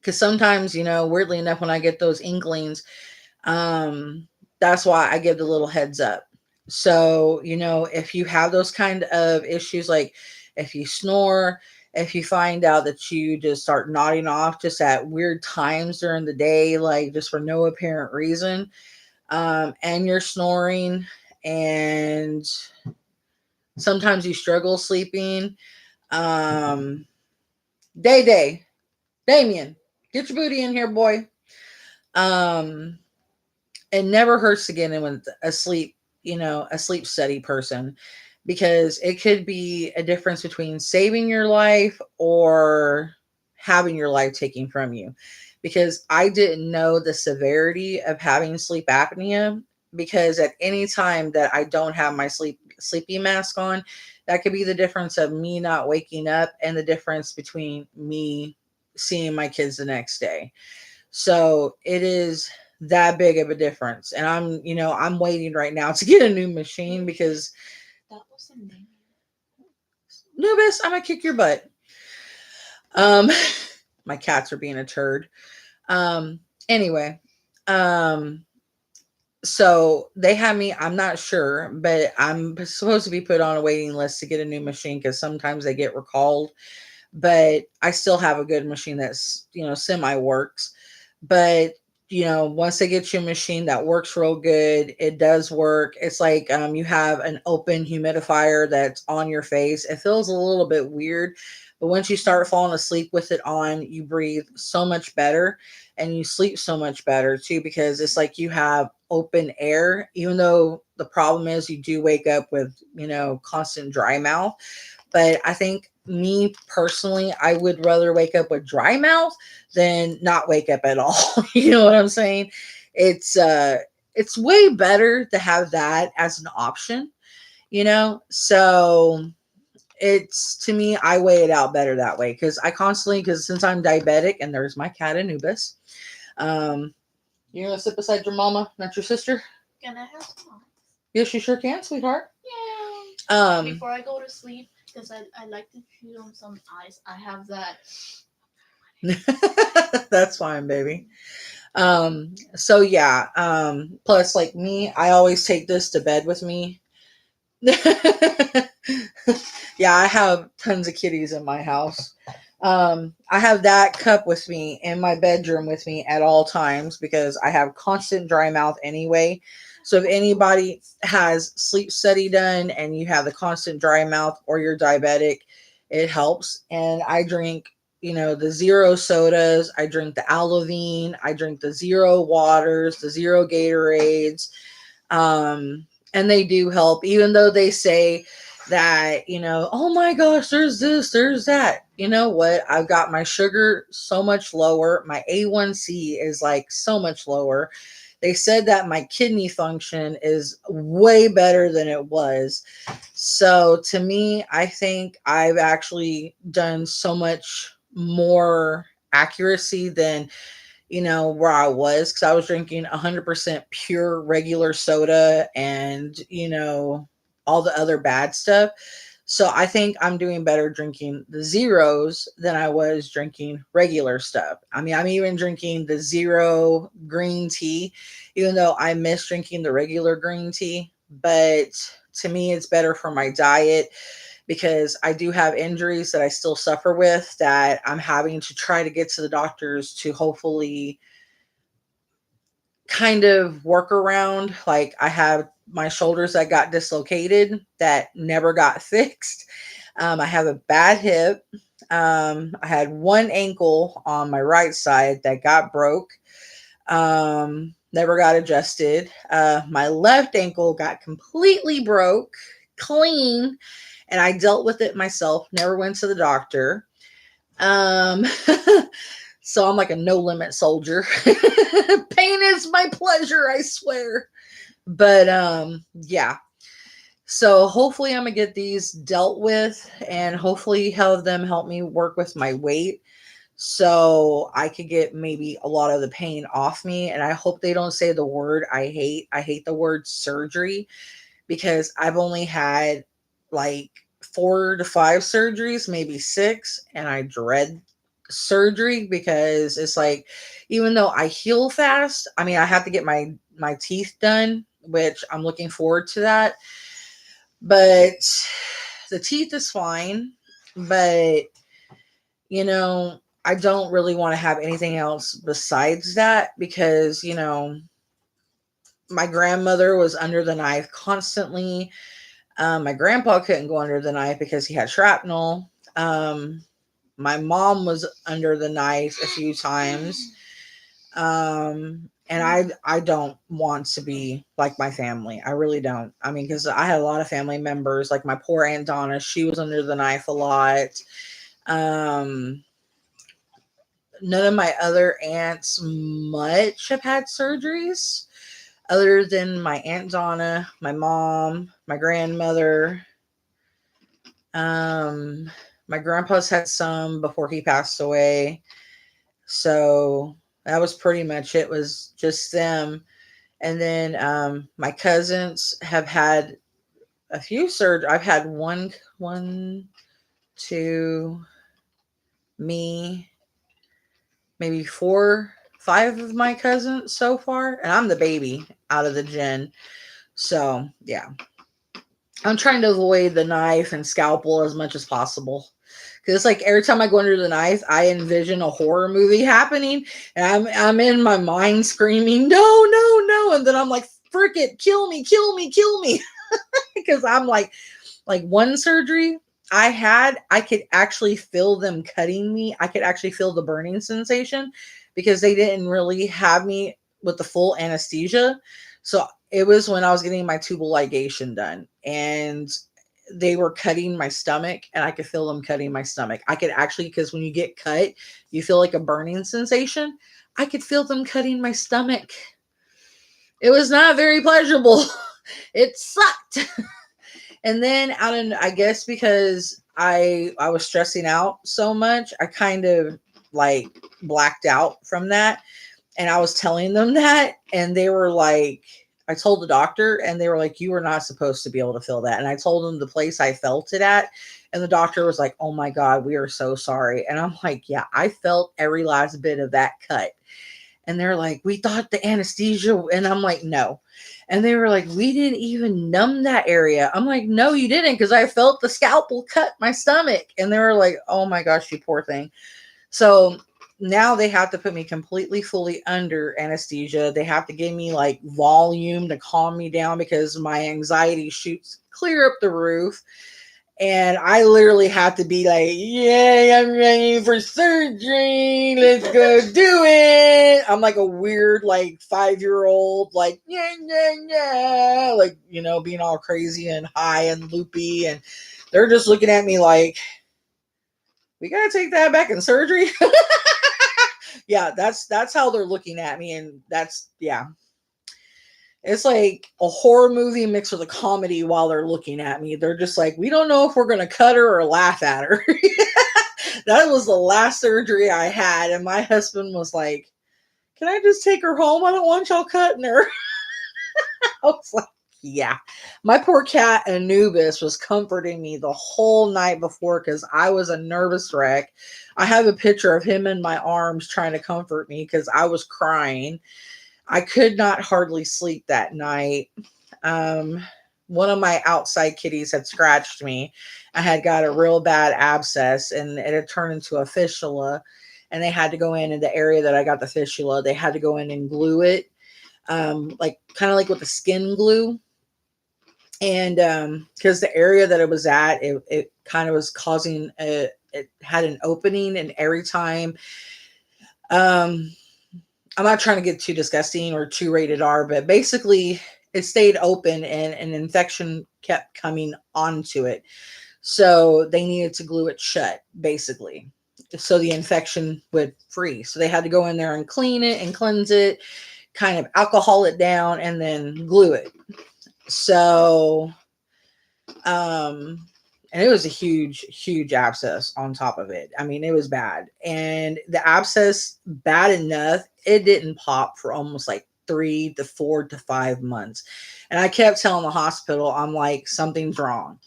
sometimes, weirdly enough, when I get those inklings, um that's why I give the little heads up. So, if you have those kind of issues, like if you snore, if you find out that you just start nodding off just at weird times during the day, like just for no apparent reason, and you're snoring, and sometimes you struggle sleeping, um day day Damien, get your booty in here, boy. um it never hurts to get in with a sleep study person, because it could be a difference between saving your life or having your life taken from you. Because I didn't know the severity of having sleep apnea because at any time that I don't have my sleepy mask on, that could be the difference of me not waking up and the difference between me seeing my kids the next day. So it is that big of a difference. And I'm waiting right now to get a new machine because That was a name. Nubis, I'm gonna kick your butt. Um, my cats are being a turd. Anyway, um, so they have me, I'm not sure, but I'm supposed to be put on a waiting list to get a new machine because sometimes they get recalled. But I still have a good machine that's, semi works. But once they get you a machine that works real good, it does work. It's like you have an open humidifier that's on your face. It feels a little bit weird, but once you start falling asleep with it on, you breathe so much better and you sleep so much better too, because it's like you have open air, even though the problem is you do wake up with, constant dry mouth. But I think me personally, I would rather wake up with dry mouth than not wake up at all. You know what I'm saying? It's it's way better to have that as an option. So it's, to me, I weigh it out better that way because because since I'm diabetic, and there's my cat Anubis. um you're gonna sit beside your mama, not your sister? Can I have some? Yes, you sure can, sweetheart. Yeah. Before I go to sleep, because I like to chew on some ice. I have that. That's fine, baby. So yeah, plus, like me, I always take this to bed with me. Yeah, I have tons of kitties in my house. I have that cup with me in my bedroom with me at all times because I have constant dry mouth anyway. So if anybody has sleep study done and you have the constant dry mouth or you're diabetic, it helps. And I drink, the zero sodas, I drink the Alovine, I drink the zero waters, the zero Gatorades. And they do help, even though they say that, oh my gosh, there's this, there's that. You know what? I've got my sugar so much lower. My A1C is like so much lower. They said that my kidney function is way better than it was. So to me, I think I've actually done so much more accuracy than where I was, because I was drinking 100% pure regular soda and, all the other bad stuff. So I think I'm doing better drinking the zeros than I was drinking regular stuff. I mean, I'm even drinking the zero green tea, even though I miss drinking the regular green tea. But to me, it's better for my diet because I do have injuries that I still suffer with that I'm having to try to get to the doctors to hopefully kind of work around. Like, I have my shoulders that got dislocated that never got fixed. I have a bad hip. I had one ankle on my right side that got broke. Never got adjusted. My left ankle got completely broke, clean, and I dealt with it myself. Never went to the doctor. Um, so I'm like a no limit soldier. Pain is my pleasure, I swear. But yeah. So hopefully I'm gonna get these dealt with and hopefully have them help me work with my weight so I could get maybe a lot of the pain off me. And I hope they don't say the word I hate. I hate the word surgery because I've only had like 4 to 5 surgeries, maybe 6, and I dread surgery because it's like, even though I heal fast, I mean, I have to get my teeth done, which I'm looking forward to that. But the teeth is fine, but I don't really want to have anything else besides that because, my grandmother was under the knife constantly. My grandpa couldn't go under the knife because he had shrapnel. My mom was under the knife a few times. And I don't want to be like my family. I really don't. I mean, because I had a lot of family members, like my poor Aunt Donna, she was under the knife a lot. Um, None of my other aunts much have had surgeries. other than my Aunt Donna, my mom, my grandmother, um, my grandpa's had some before he passed away. So that was pretty much it, was just them. And then my cousins have had a few surgeries. I've had one, two, me, maybe four, five of my cousins so far, and I'm the baby out of the gen. So yeah, I'm trying to avoid the knife and scalpel as much as possible. Because it's like every time I go under the knife, I envision a horror movie happening, and I'm in my mind screaming, "No, no, no!" And then I'm like, "Frick it, kill me, kill me, kill me!" Because I'm like one surgery I could actually feel them cutting me. I could actually feel the burning sensation because they didn't really have me with the full anesthesia. So it was when I was getting my tubal ligation done, and they were cutting my stomach, and I could feel them cutting my stomach. I could actually, because when you get cut, you feel like a burning sensation. I could feel them cutting my stomach. It was not very pleasurable. It sucked. And then out in, I guess because I was stressing out so much, I kind of like blacked out from that. And I was telling them that, and they were like, I told the doctor, and they were like, "You were not supposed to be able to feel that." And I told them the place I felt it at, and the doctor was like, "Oh my God, we are so sorry." And I'm like, "Yeah, I felt every last bit of that cut." And they're like, "We thought the anesthesia," and I'm like, "No." And they were like, "We didn't even numb that area." I'm like, "No, you didn't, because I felt the scalpel cut my stomach." And they were like, "Oh my gosh, you poor thing." So now they have to put me completely fully under anesthesia. They have to give me like volume to calm me down because my anxiety shoots clear up the roof. And I literally have to be like, "Yay, I'm ready for surgery. Let's go do it." I'm like a weird, like 5-year-old, like, yeah, yeah, yeah. Like, being all crazy and high and loopy. And they're just looking at me like, "We got to take that back in surgery." Yeah, that's how they're looking at me. And yeah. It's like a horror movie mixed with a comedy while they're looking at me. They're just like, "We don't know if we're going to cut her or laugh at her." That was the last surgery I had. And my husband was like, "Can I just take her home? I don't want y'all cutting her." I was like, yeah. My poor cat Anubis was comforting me the whole night before because I was a nervous wreck. I have a picture of him in my arms trying to comfort me because I was crying. I could not hardly sleep that night. Um, One of my outside kitties had scratched me. I had got a real bad abscess, and it had turned into a fistula. And they had to go in the area that I got the fistula. They had to go in and glue it, like kind of like with the skin glue. And because the area that it was at, it kind of was causing it had an opening, and every time, um, I'm not trying to get too disgusting or too rated R, but basically it stayed open and an infection kept coming onto it. So they needed to glue it shut, basically, so the infection would freeze. So they had to go in there and clean it and cleanse it, kind of alcohol it down, and then glue it. So, and it was a huge, huge abscess on top of it. I mean, it was bad. And the abscess, bad enough, it didn't pop for almost like 3 to 4 to 5 months. And I kept telling the hospital, I'm like, "Something's wrong."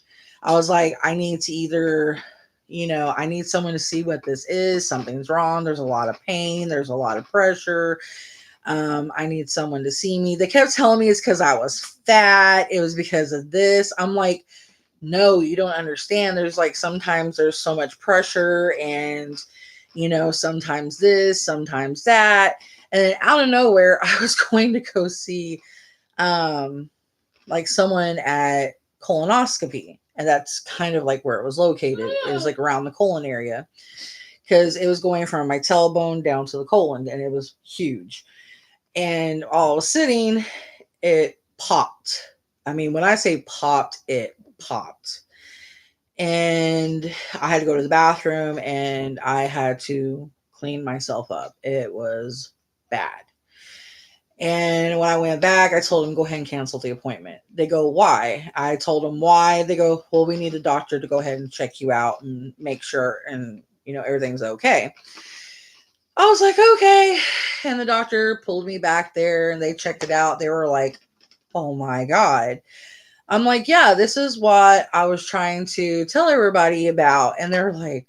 I was like, "I need to either, I need someone to see what this is. Something's wrong. There's a lot of pain. There's a lot of pressure. I need someone to see me." They kept telling me it's because I was fat. It was because of this. I'm like, "No, you don't understand. There's like sometimes there's so much pressure, and sometimes this, sometimes that." And then out of nowhere, I was going to go see like someone at colonoscopy. And that's kind of like where it was located. It was like around the colon area because it was going from my tailbone down to the colon, and it was huge. And while I was sitting, it popped. I mean, when I say popped, it popped. And I had to go to the bathroom, and I had to clean myself up. It was bad. And when I went back, I told them, go ahead and cancel the appointment. They go, why? I told them why. They go, well, we need a doctor to go ahead and check you out and make sure and, everything's okay. I was like, okay. And the doctor pulled me back there and they checked it out. They were like, oh my God. I'm like, yeah, this is what I was trying to tell everybody about. And they're like,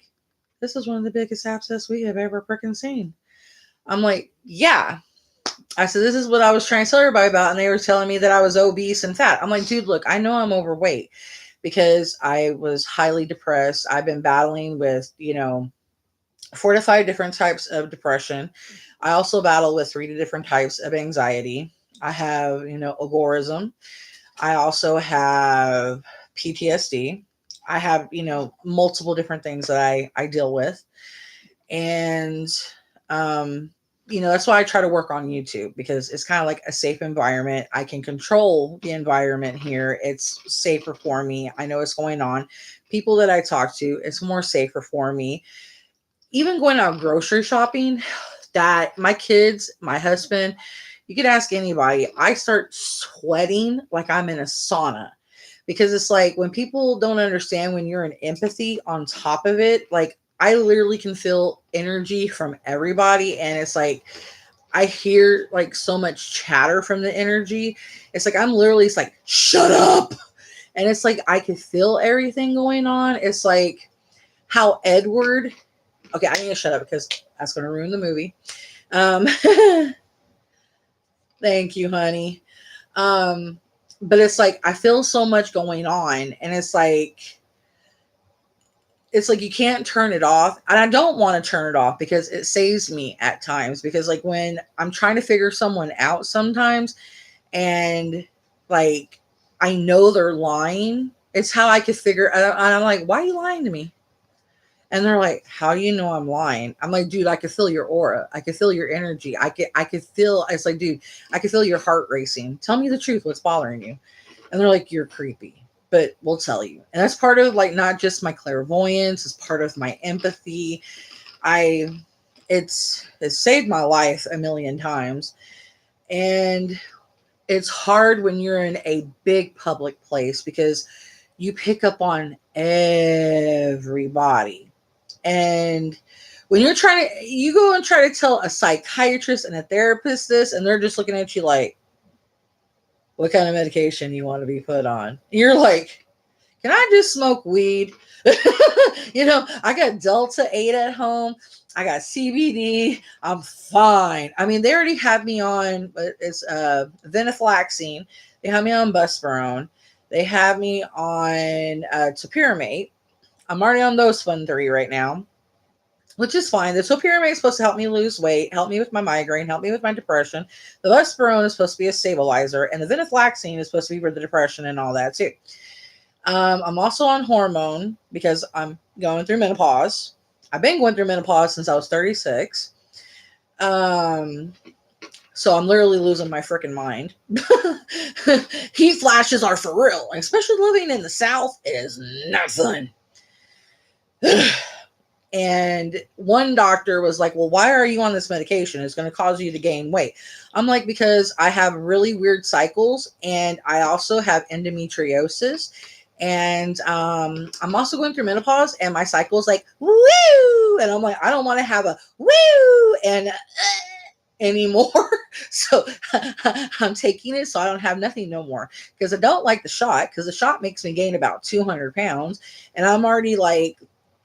this is one of the biggest abscess we have ever freaking seen. I'm like, yeah. I said, this is what I was trying to tell everybody about. And they were telling me that I was obese and fat. I'm like, dude, look, I know I'm overweight because I was highly depressed. I've been battling with, 4 to 5 different types of depression. I also battle with 3 different types of anxiety. I have, agorism. I also have PTSD. I have, multiple different things that I deal with. And, that's why I try to work on YouTube because it's kind of like a safe environment. I can control the environment here. It's safer for me. I know what's going on. People that I talk to, it's more safer for me. Even going out grocery shopping, that my kids, my husband, you could ask anybody, I start sweating like I'm in a sauna because it's like when people don't understand when you're in empathy on top of it, like I literally can feel energy from everybody. And it's like, I hear like so much chatter from the energy. It's like, I'm literally, it's like, shut up. And it's like, I could feel everything going on. It's like how Edward, okay, I need to shut up because that's going to ruin the movie. Um, Thank you, honey. Um, but it's like I feel so much going on, and it's like you can't turn it off, and I don't want to turn it off because it saves me at times. Because like when I'm trying to figure someone out sometimes, and like I know they're lying, it's how I could figure. And I'm like, why are you lying to me? And they're like, how do you know I'm lying? I'm like, dude, I could feel your aura. I could feel your energy. I could feel, it's like, dude, I could feel your heart racing. Tell me the truth. What's bothering you? And they're like, you're creepy, but we'll tell you. And that's part of like, not just my clairvoyance, it's part of my empathy. I, it's saved my life a million times. And it's hard when you're in a big public place because you pick up on everybody. And when you're trying to, you go and try to tell a psychiatrist and a therapist this, and they're just looking at you like, what kind of medication you want to be put on? You're like, can I just smoke weed? I got Delta 8 at home. I got CBD. I'm fine. I mean, they already have me on, it's venlafaxine. They have me on Buspirone. They have me on topiramate. I'm already on those fun 3 right now, which is fine. The topiramate is supposed to help me lose weight, help me with my migraine, help me with my depression. The Buspirone is supposed to be a stabilizer, and the venlafaxine is supposed to be for the depression and all that too. I'm also on hormone because I'm going through menopause. I've been going through menopause since I was 36. So I'm literally losing my freaking mind. Heat flashes are for real, especially living in the South. It is not fun. And one doctor was like, well, why are you on this medication? It's going to cause you to gain weight. I'm like, because I have really weird cycles, and I also have endometriosis. And I'm also going through menopause, and my cycle is like, woo! And I'm like, I don't want to have a woo and anymore. So I'm taking it so I don't have nothing no more. Because I don't like the shot, because the shot makes me gain about 200 pounds. And I'm already like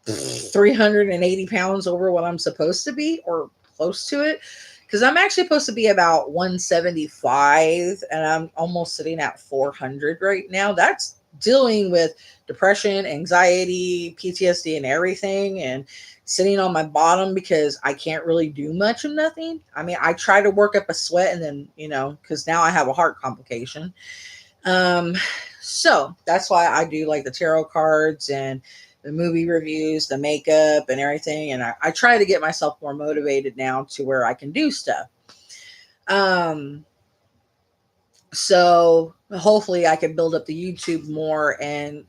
380 pounds over what I'm supposed to be, or close to it, because I'm actually supposed to be about 175 and I'm almost sitting at 400 right now. That's dealing with depression, anxiety, PTSD, and everything, and sitting on my bottom because I can't really do much of nothing. I mean, I try to work up a sweat, and then because now I have a heart complication. So that's why I do like the tarot cards and the movie reviews, the makeup and everything. And I try to get myself more motivated now to where I can do stuff. So hopefully I can build up the YouTube more and,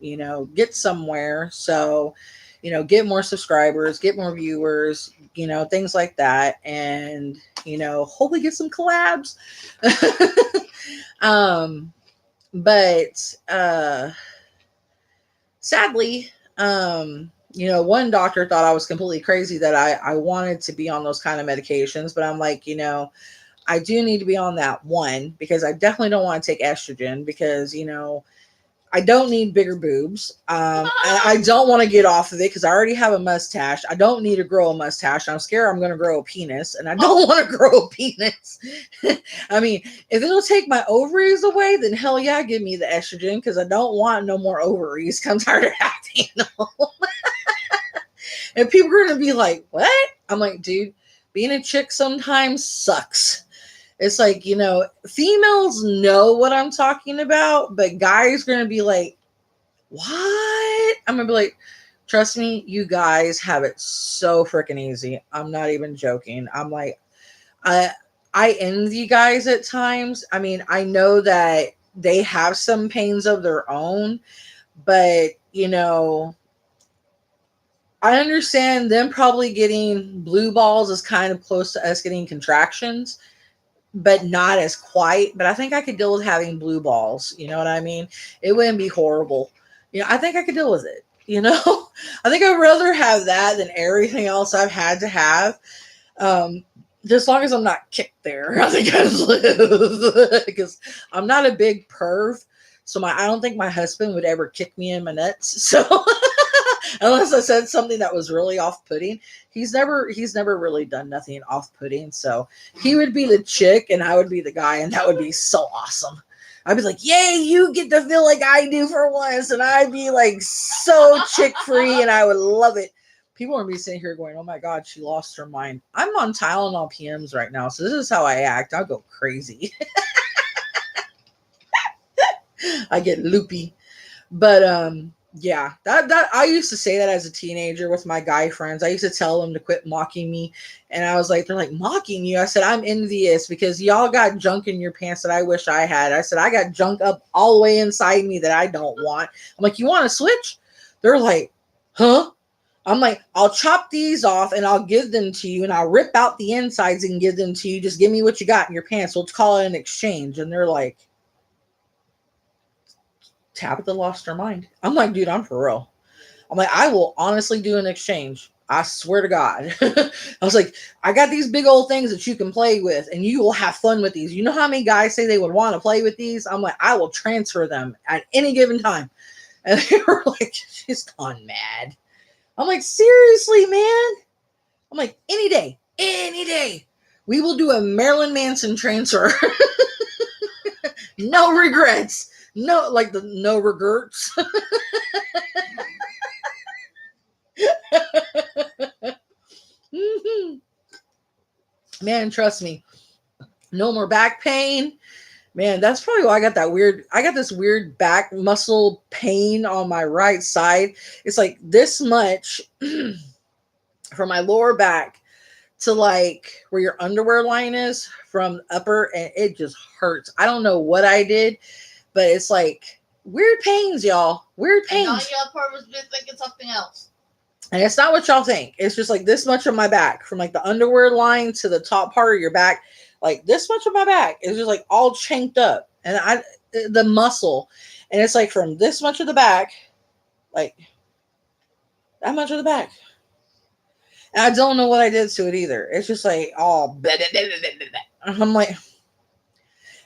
get somewhere. So, get more subscribers, get more viewers, things like that. And, hopefully get some collabs. um, but sadly, one doctor thought I was completely crazy that I wanted to be on those kind of medications, but I'm like, I do need to be on that one because I definitely don't want to take estrogen because, I don't need bigger boobs. I don't want to get off of it because I already have a mustache. I don't need to grow a mustache. I'm scared I'm going to grow a penis, and I don't want to grow a penis. I mean, if it'll take my ovaries away, then hell yeah, give me the estrogen because I don't want no more ovaries. I'm tired of having them. And people are going to be like, what? I'm like, dude, being a chick sometimes sucks. It's like, females know what I'm talking about, but guys are going to be like, what? I'm going to be like, trust me, you guys have it so freaking easy. I'm not even joking. I'm like, I envy guys at times. I mean, I know that they have some pains of their own, but, I understand them probably getting blue balls is kind of close to us getting contractions, but not as quite. But I think I could deal with having blue balls. You know what I mean? It wouldn't be horrible. I think I could deal with it. I think I'd rather have that than everything else I've had to have. Just as long as I'm not kicked there, I think I'd live because I'm not a big perv. So I don't think my husband would ever kick me in my nuts. So unless I said something that was really off-putting, he's never really done nothing off-putting. So he would be the chick and I would be the guy, and that would be so awesome. I'd be like, yay, you get to feel like I do for once, and I'd be like so chick-free, and I would love it. People are going to be sitting here going, oh my God, she lost her mind. I'm on Tylenol PMs right now, so this is how I act. I'll go crazy. I get loopy. But yeah, that I used to say that as a teenager with my guy friends. I used to tell them to quit mocking me, and I was like, they're like, mocking you? I said, I'm envious because y'all got junk in your pants that I wish I had. I said, I got junk up all the way inside me that I don't want. I'm like, you want to switch? They're like, huh? I'm like, I'll chop these off and I'll give them to you, and I'll rip out the insides and give them to you. Just give me what you got in your pants. Let's call it an exchange. And they're like, Tabitha lost her mind. I'm like, dude, I'm for real. I'm like, I will honestly do an exchange. I swear to God. I was like, I got these big old things that you can play with, and you will have fun with these. You know how many guys say they would want to play with these? I'm like, I will transfer them at any given time. And they were like, she's gone mad. I'm like, seriously, man? I'm like, any day. We will do a Marilyn Manson transfer. No regrets. No, like the no regrets. Man, trust me. No more back pain. Man, that's probably why I got this weird back muscle pain on my right side. It's like this much from my lower back to like where your underwear line is from upper, and it just hurts. I don't know what I did, but it's like weird pains, y'all. Weird pains. And now y'all purpose been thinking something else. And it's not what y'all think. It's just like this much of my back, from like the underwear line to the top part of your back, like this much of my back is just like all chanked up, and the muscle, and it's like from this much of the back, like that much of the back. And I don't know what I did to it either. It's just like all. I'm like,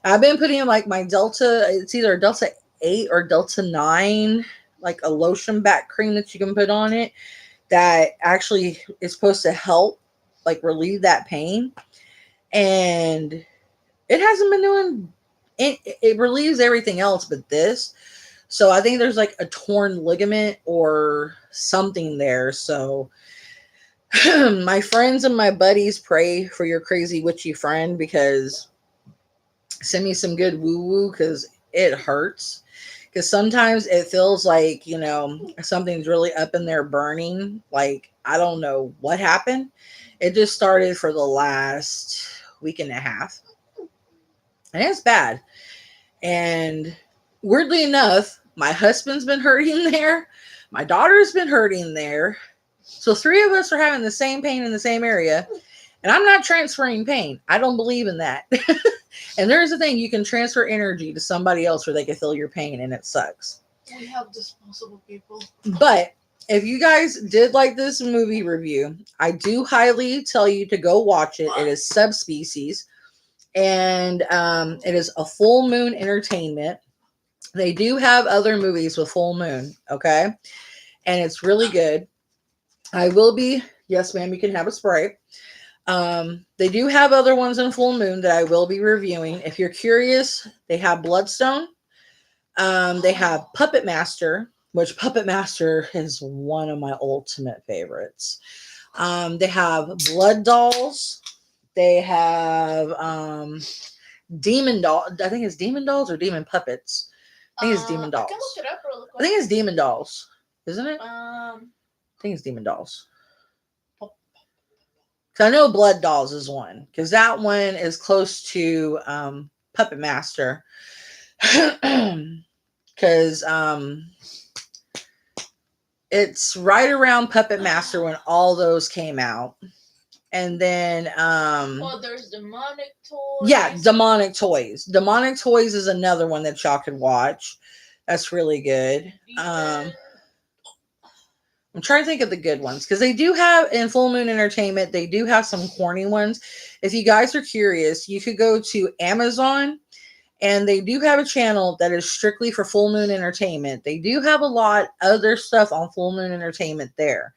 I've been putting in like my Delta. It's either Delta 8 or Delta 9, like a lotion back cream that you can put on it that actually is supposed to help like relieve that pain. And it hasn't been doing it. It relieves everything else but this. So I think there's like a torn ligament or something there. So my friends and my buddies, pray for your crazy witchy friend, because send me some good woo woo, because it hurts. Because sometimes it feels like, something's really up in there burning. Like, I don't know what happened. It just started for the last week and a half. And it's bad. And weirdly enough, my husband's been hurting there. My daughter's been hurting there. So 3 of us are having the same pain in the same area. And I'm not transferring pain. I don't believe in that. And there's a thing, you can transfer energy to somebody else where they can feel your pain, and it sucks. We have disposable people. But if you guys did like this movie review, I do highly tell you to go watch it. It is Subspecies, and it is a Full Moon Entertainment. They do have other movies with Full Moon, okay? And it's really good. I will be, yes, ma'am, you can have a Sprite. They do have other ones in Full Moon that I will be reviewing. If you're curious, they have Bloodstone. They have Puppet Master, which Puppet Master is one of my ultimate favorites. They have Blood Dolls. They have Demon Doll. I think it's Demon Dolls or Demon Puppets. I think it's Demon Dolls. I can look it up real quick. I think it's Demon Dolls, isn't it? I think it's Demon Dolls. Because I know Blood Dolls is one. Because that one is close to Puppet Master. Because it's right around Puppet Master when all those came out. And then there's Demonic Toys. Yeah, Demonic Toys. Demonic Toys is another one that y'all could watch. That's really good. I'm trying to think of the good ones, because they do have in Full Moon Entertainment, they do have some corny ones. If you guys are curious, you could go to Amazon, and they do have a channel that is strictly for Full Moon Entertainment. They do have a lot other stuff on Full Moon Entertainment there.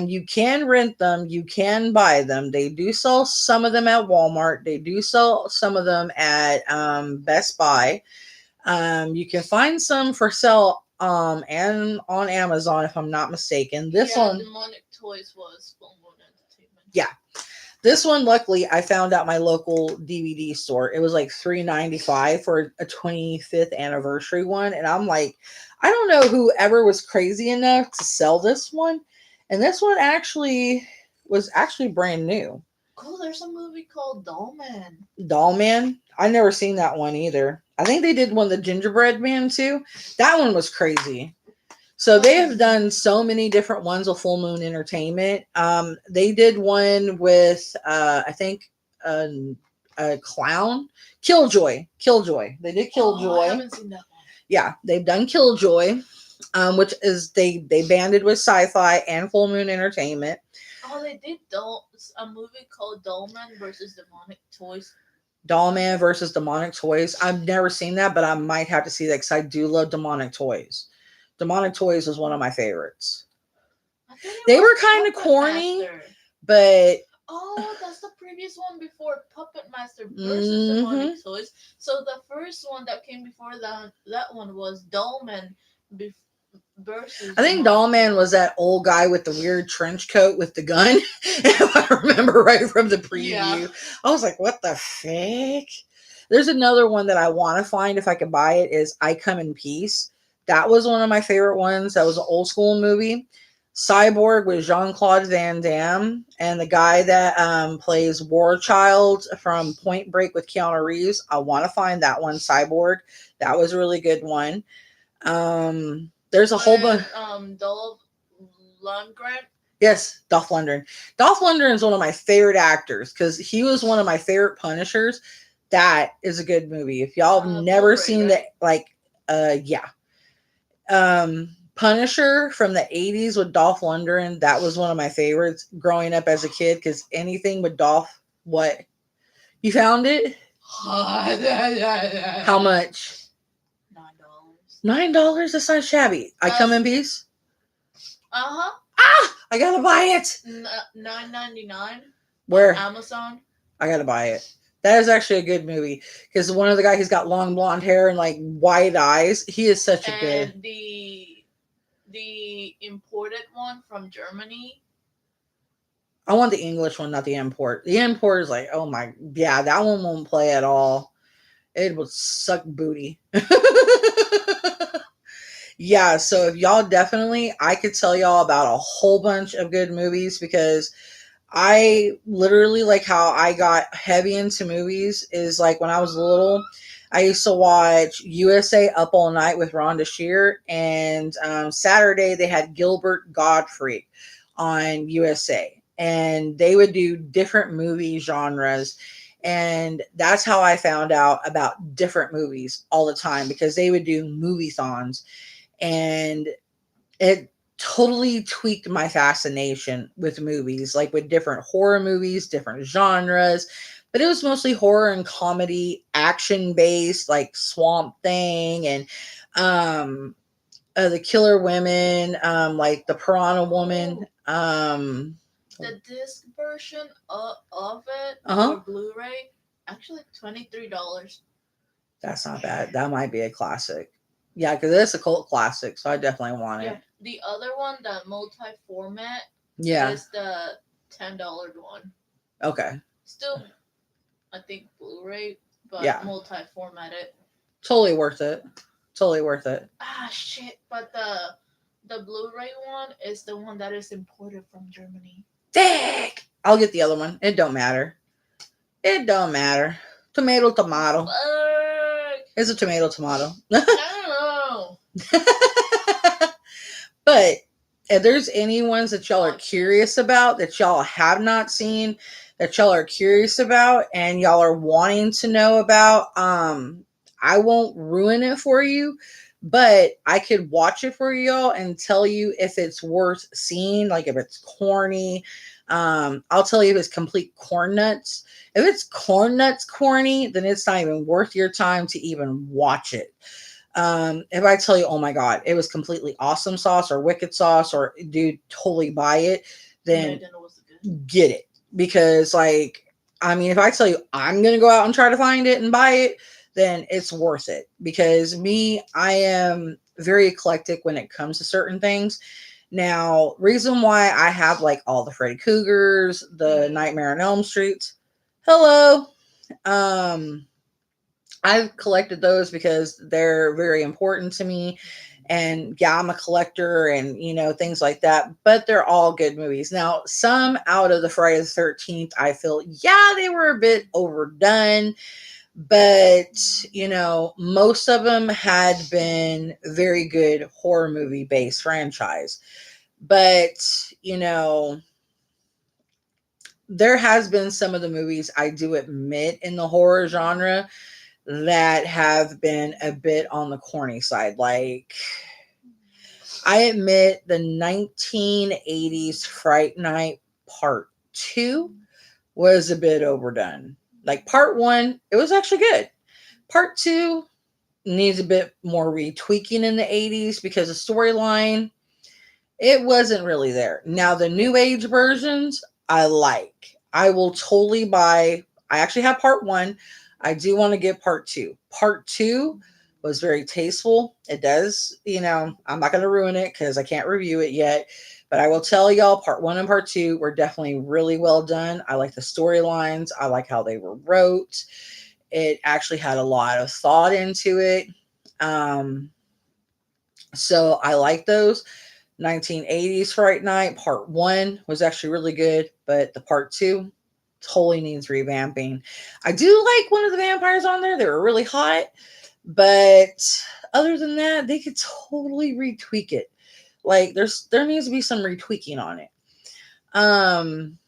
You can rent them. You can buy them. They do sell some of them at Walmart. They do sell some of them at Best Buy. You can find some for sale and on Amazon, if I'm not mistaken. This one, Demonic Toys was Full Moon Entertainment. Yeah. This one, luckily, I found at my local DVD store. It was like $3.95 for a 25th anniversary one. And I'm like, I don't know whoever was crazy enough to sell this one. And this one was actually brand new. Oh, there's a movie called Dollman. Dollman? I never seen that one either. I think they did one, the Gingerbread Man, too. That one was crazy. So they have done so many different ones with Full Moon Entertainment. They did one with, I think, a clown. Killjoy. They did Killjoy. I haven't seen that one. Yeah, they've done Killjoy. Which is they banded with Sci-Fi and Full Moon Entertainment. Oh, they did a movie called Dollman versus Demonic Toys. Dollman versus Demonic Toys. I've never seen that, but I might have to see that because I do love Demonic Toys. Demonic Toys was one of my favorites. They were kind of corny, but oh, that's the previous one before Puppet Master versus Demonic Toys. So the first one that came before that one was Dollman versus. I think Dollman was that old guy with the weird trench coat with the gun. If I remember right from the preview. Yeah. I was like, what the frick? There's another one that I want to find if I could buy it is I Come in Peace. That was one of my favorite ones. That was an old school movie. Cyborg with Jean-Claude Van Damme, and the guy that plays War Child from Point Break with Keanu Reeves. I want to find that one, Cyborg. That was a really good one. There's a whole bunch. Dolph Lundgren. Yes, Dolph Lundgren. Dolph Lundgren is one of my favorite actors because he was one of my favorite Punishers. That is a good movie. If y'all have never seen that, yeah. Punisher from the 80s with Dolph Lundgren, that was one of my favorites growing up as a kid because anything with Dolph, what? You found it? How much? $9? That's not shabby. I Come in Peace? Uh-huh. Ah! I gotta buy it! $9.99. Where? Amazon. I gotta buy it. That is actually a good movie. Because one of the guys, he's got long blonde hair and like wide eyes. He is such a good. And the imported one from Germany. I want the English one, not the import. The import is like, oh my, yeah, that one won't play at all. It will suck booty. Yeah, so if y'all definitely, I could tell y'all about a whole bunch of good movies because I literally, like how I got heavy into movies is like when I was little, I used to watch USA Up All Night with Rhonda Shear, and Saturday they had Gilbert Gottfried on USA. and they would do different movie genres. And that's how I found out about different movies all the time, because they would do movie thons, and it totally tweaked my fascination with movies, like with different horror movies, different genres. But it was mostly horror and comedy, action based, like Swamp Thing and um the Killer Women, like the Piranha Woman. The disc version of it Uh for huh. Blu-ray actually $23. That's not bad. That might be a classic. Yeah, because it's a cult classic, so I definitely want Yeah, it. the other one, the multi-format, Yeah. is the $10 one. Okay. Still, I think Blu-ray, but Yeah. multi-formatted. Totally worth it. Totally worth it. Ah, shit! But the Blu-ray one is the one that is imported from Germany. Dick. I'll get the other one. It don't matter. It don't matter. Tomato, tomato. Fuck! It's a tomato, tomato. I But if there's any ones that y'all are Watch curious about, that y'all have not seen, that y'all are curious about, and y'all are wanting to know about, I won't ruin it for you, but I could watch it for y'all and tell you if it's worth seeing, like if it's corny. I'll tell you if it's complete corn nuts. If it's corn nuts corny, then it's not even worth your time to even watch it. If I tell you, oh my god, it was completely awesome sauce or wicked sauce, or dude, totally buy it, then then it was good. get it. Because like, I mean, if I tell you I'm gonna go out and try to find it and buy it, then it's worth it. Because me, I am very eclectic when it comes to certain things. Now, reason why I have like all the Freddy Cougars, the Nightmare on Elm Streets, hello, um I've collected those because they're very important to me. And yeah, I'm a collector and, things like that. But they're all good movies. Now, some out of the Friday the 13th, I feel, yeah, they were a bit overdone. But, most of them had been very good horror movie based franchise. But, there has been some of the movies I do admit in the horror genre that have been a bit on the corny side. Like, I admit the 1980s Fright Night Part 2 was a bit overdone. Like, Part 1, it was actually good. Part 2 needs a bit more retweaking in the 80s because the storyline, it wasn't really there. Now, the new age versions, I like. I will totally buy. I actually have part one. I do want to get part two. Part two was very tasteful. It does, I'm not going to ruin it because I can't review it yet. But I will tell y'all, part one and part two were definitely really well done. I like the storylines. I like how they were wrote. It actually had a lot of thought into it. Um, so I like those. 1980s Fright Night Part 1 was actually really good, but the Part 2 totally needs revamping. I do like one of the vampires on there. They were really hot, but other than that, they could totally retweak it. Like there needs to be some retweaking on it. Um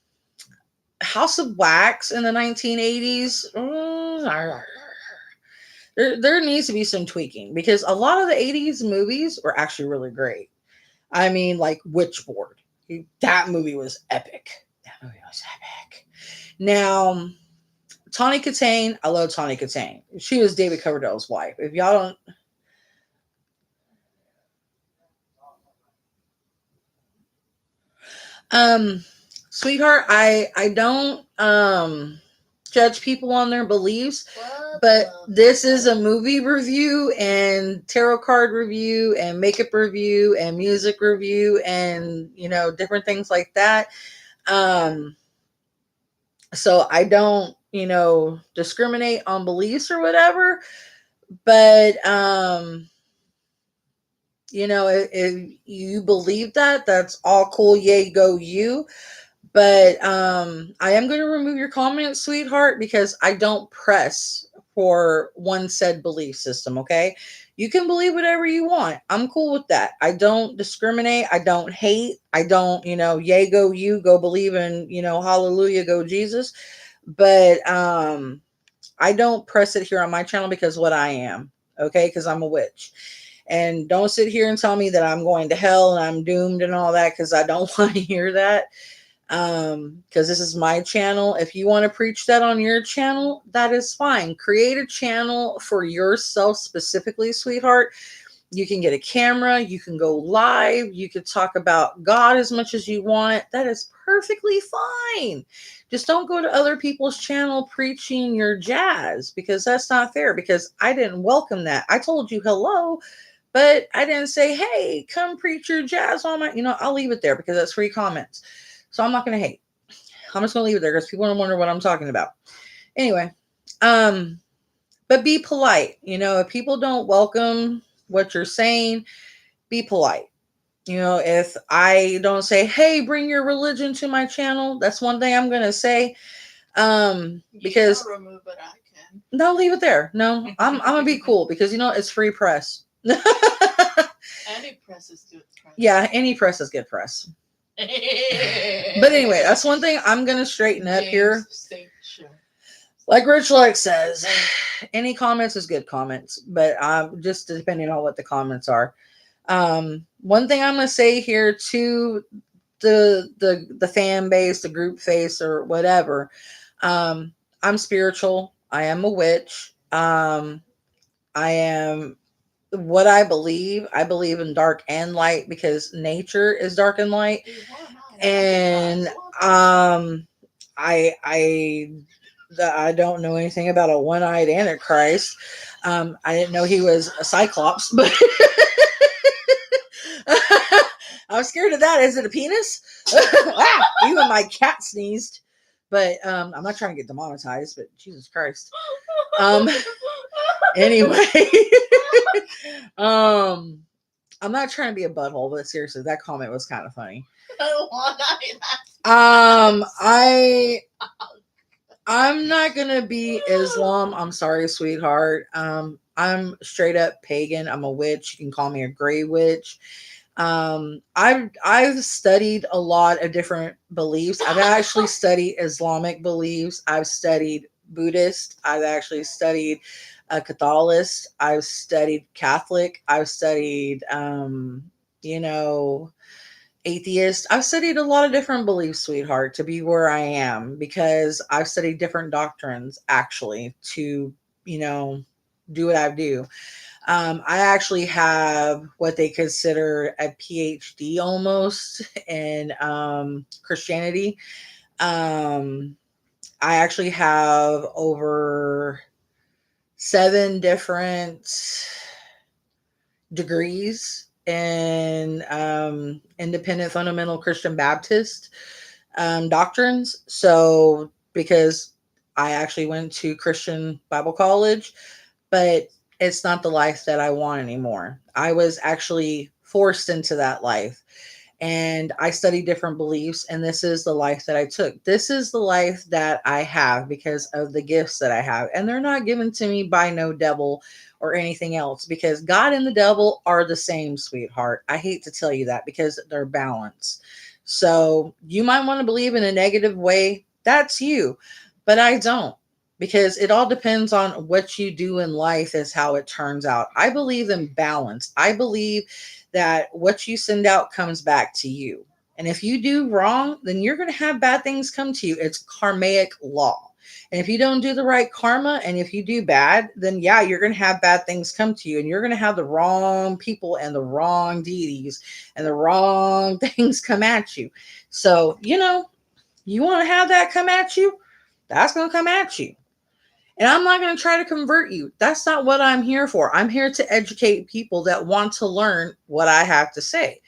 House of Wax in the 1980s, there needs to be some tweaking because a lot of the 80s movies were actually really great. I mean, like Witchboard. That movie was epic. That movie was epic. Now, Tawny Katane, I love Tawny Katane. She was David Coverdale's wife. If y'all don't, sweetheart, I don't judge people on their beliefs, but this is a movie review and tarot card review and makeup review and music review and different things like that. So I don't discriminate on beliefs or whatever, but if you believe that, that's all cool, yay go you. But I am going to remove your comment, sweetheart, because I don't press for one said belief system. Okay. You can believe whatever you want. I'm cool with that. I don't discriminate. I don't hate. I don't, yay, go you, go believe in, hallelujah, go Jesus. But I don't press it here on my channel because what I am. Okay. Because I'm a witch. And don't sit here and tell me that I'm going to hell and I'm doomed and all that, because I don't want to hear that. Because this is my channel. If you want to preach that on your channel, that is fine. Create a channel for yourself specifically, sweetheart. You can get a camera, you can go live, you could talk about God as much as you want. That is perfectly fine. Just don't go to other people's channel preaching your jazz, because that's not fair, because I didn't welcome that. I told you hello, but I didn't say, hey, come preach your jazz on my, I'll leave it there because that's free comments. So I'm not going to hate. I'm just going to leave it there because people don't wonder what I'm talking about. Anyway, but be polite. If people don't welcome what you're saying, be polite. If I don't say, hey, bring your religion to my channel, that's one thing I'm going to say. Because remove it, I can. No, leave it there. No, I'm going to be cool because, it's free press. Any press is good press. Yeah, any press is good press. But anyway, that's one thing I'm going to straighten up here. Like Rich Lex says, any comments is good comments, but just depending on what the comments are. One thing I'm going to say here to the fan base, the group face, or whatever. I'm spiritual. I am a witch. I am what I believe. I believe in dark and light because nature is dark and light. And I don't know anything about a one-eyed Antichrist. I didn't know he was a Cyclops, but I'm scared of that. Is it a penis? Even my cat sneezed. But I'm not trying to get demonetized, but Jesus Christ. Anyway. I'm not trying to be a butthole, but seriously, that comment was kind of funny. I'm not gonna be Islam. I'm sorry, sweetheart. I'm straight up pagan. I'm a witch. You can call me a gray witch. I've studied a lot of different beliefs. I've actually studied Islamic beliefs. I've studied Buddhist. I've actually studied Catholic. I've studied Catholic. I've studied, atheist. I've studied a lot of different beliefs, sweetheart, to be where I am, because I've studied different doctrines actually to, do what I do. I actually have what they consider a PhD almost in Christianity. I actually have over 7 different degrees in independent fundamental Christian Baptist doctrines. So, because I actually went to Christian Bible college, but it's not the life that I want anymore. I was actually forced into that life. And I studied different beliefs, and this is the life that I took. This is the life that I have because of the gifts that I have. And they're not given to me by no devil or anything else, because God and the devil are the same, sweetheart. I hate to tell you that because they're balanced. So you might want to believe in a negative way. That's you, but I don't. Because it all depends on what you do in life is how it turns out. I believe in balance. I believe that what you send out comes back to you. And if you do wrong, then you're going to have bad things come to you. It's karmic law. And if you don't do the right karma, and if you do bad, then yeah, you're going to have bad things come to you. And you're going to have the wrong people and the wrong deities and the wrong things come at you. So, you want to have that come at you? That's going to come at you. And I'm not going to try to convert you. That's not what I'm here for. I'm here to educate people that want to learn what I have to say.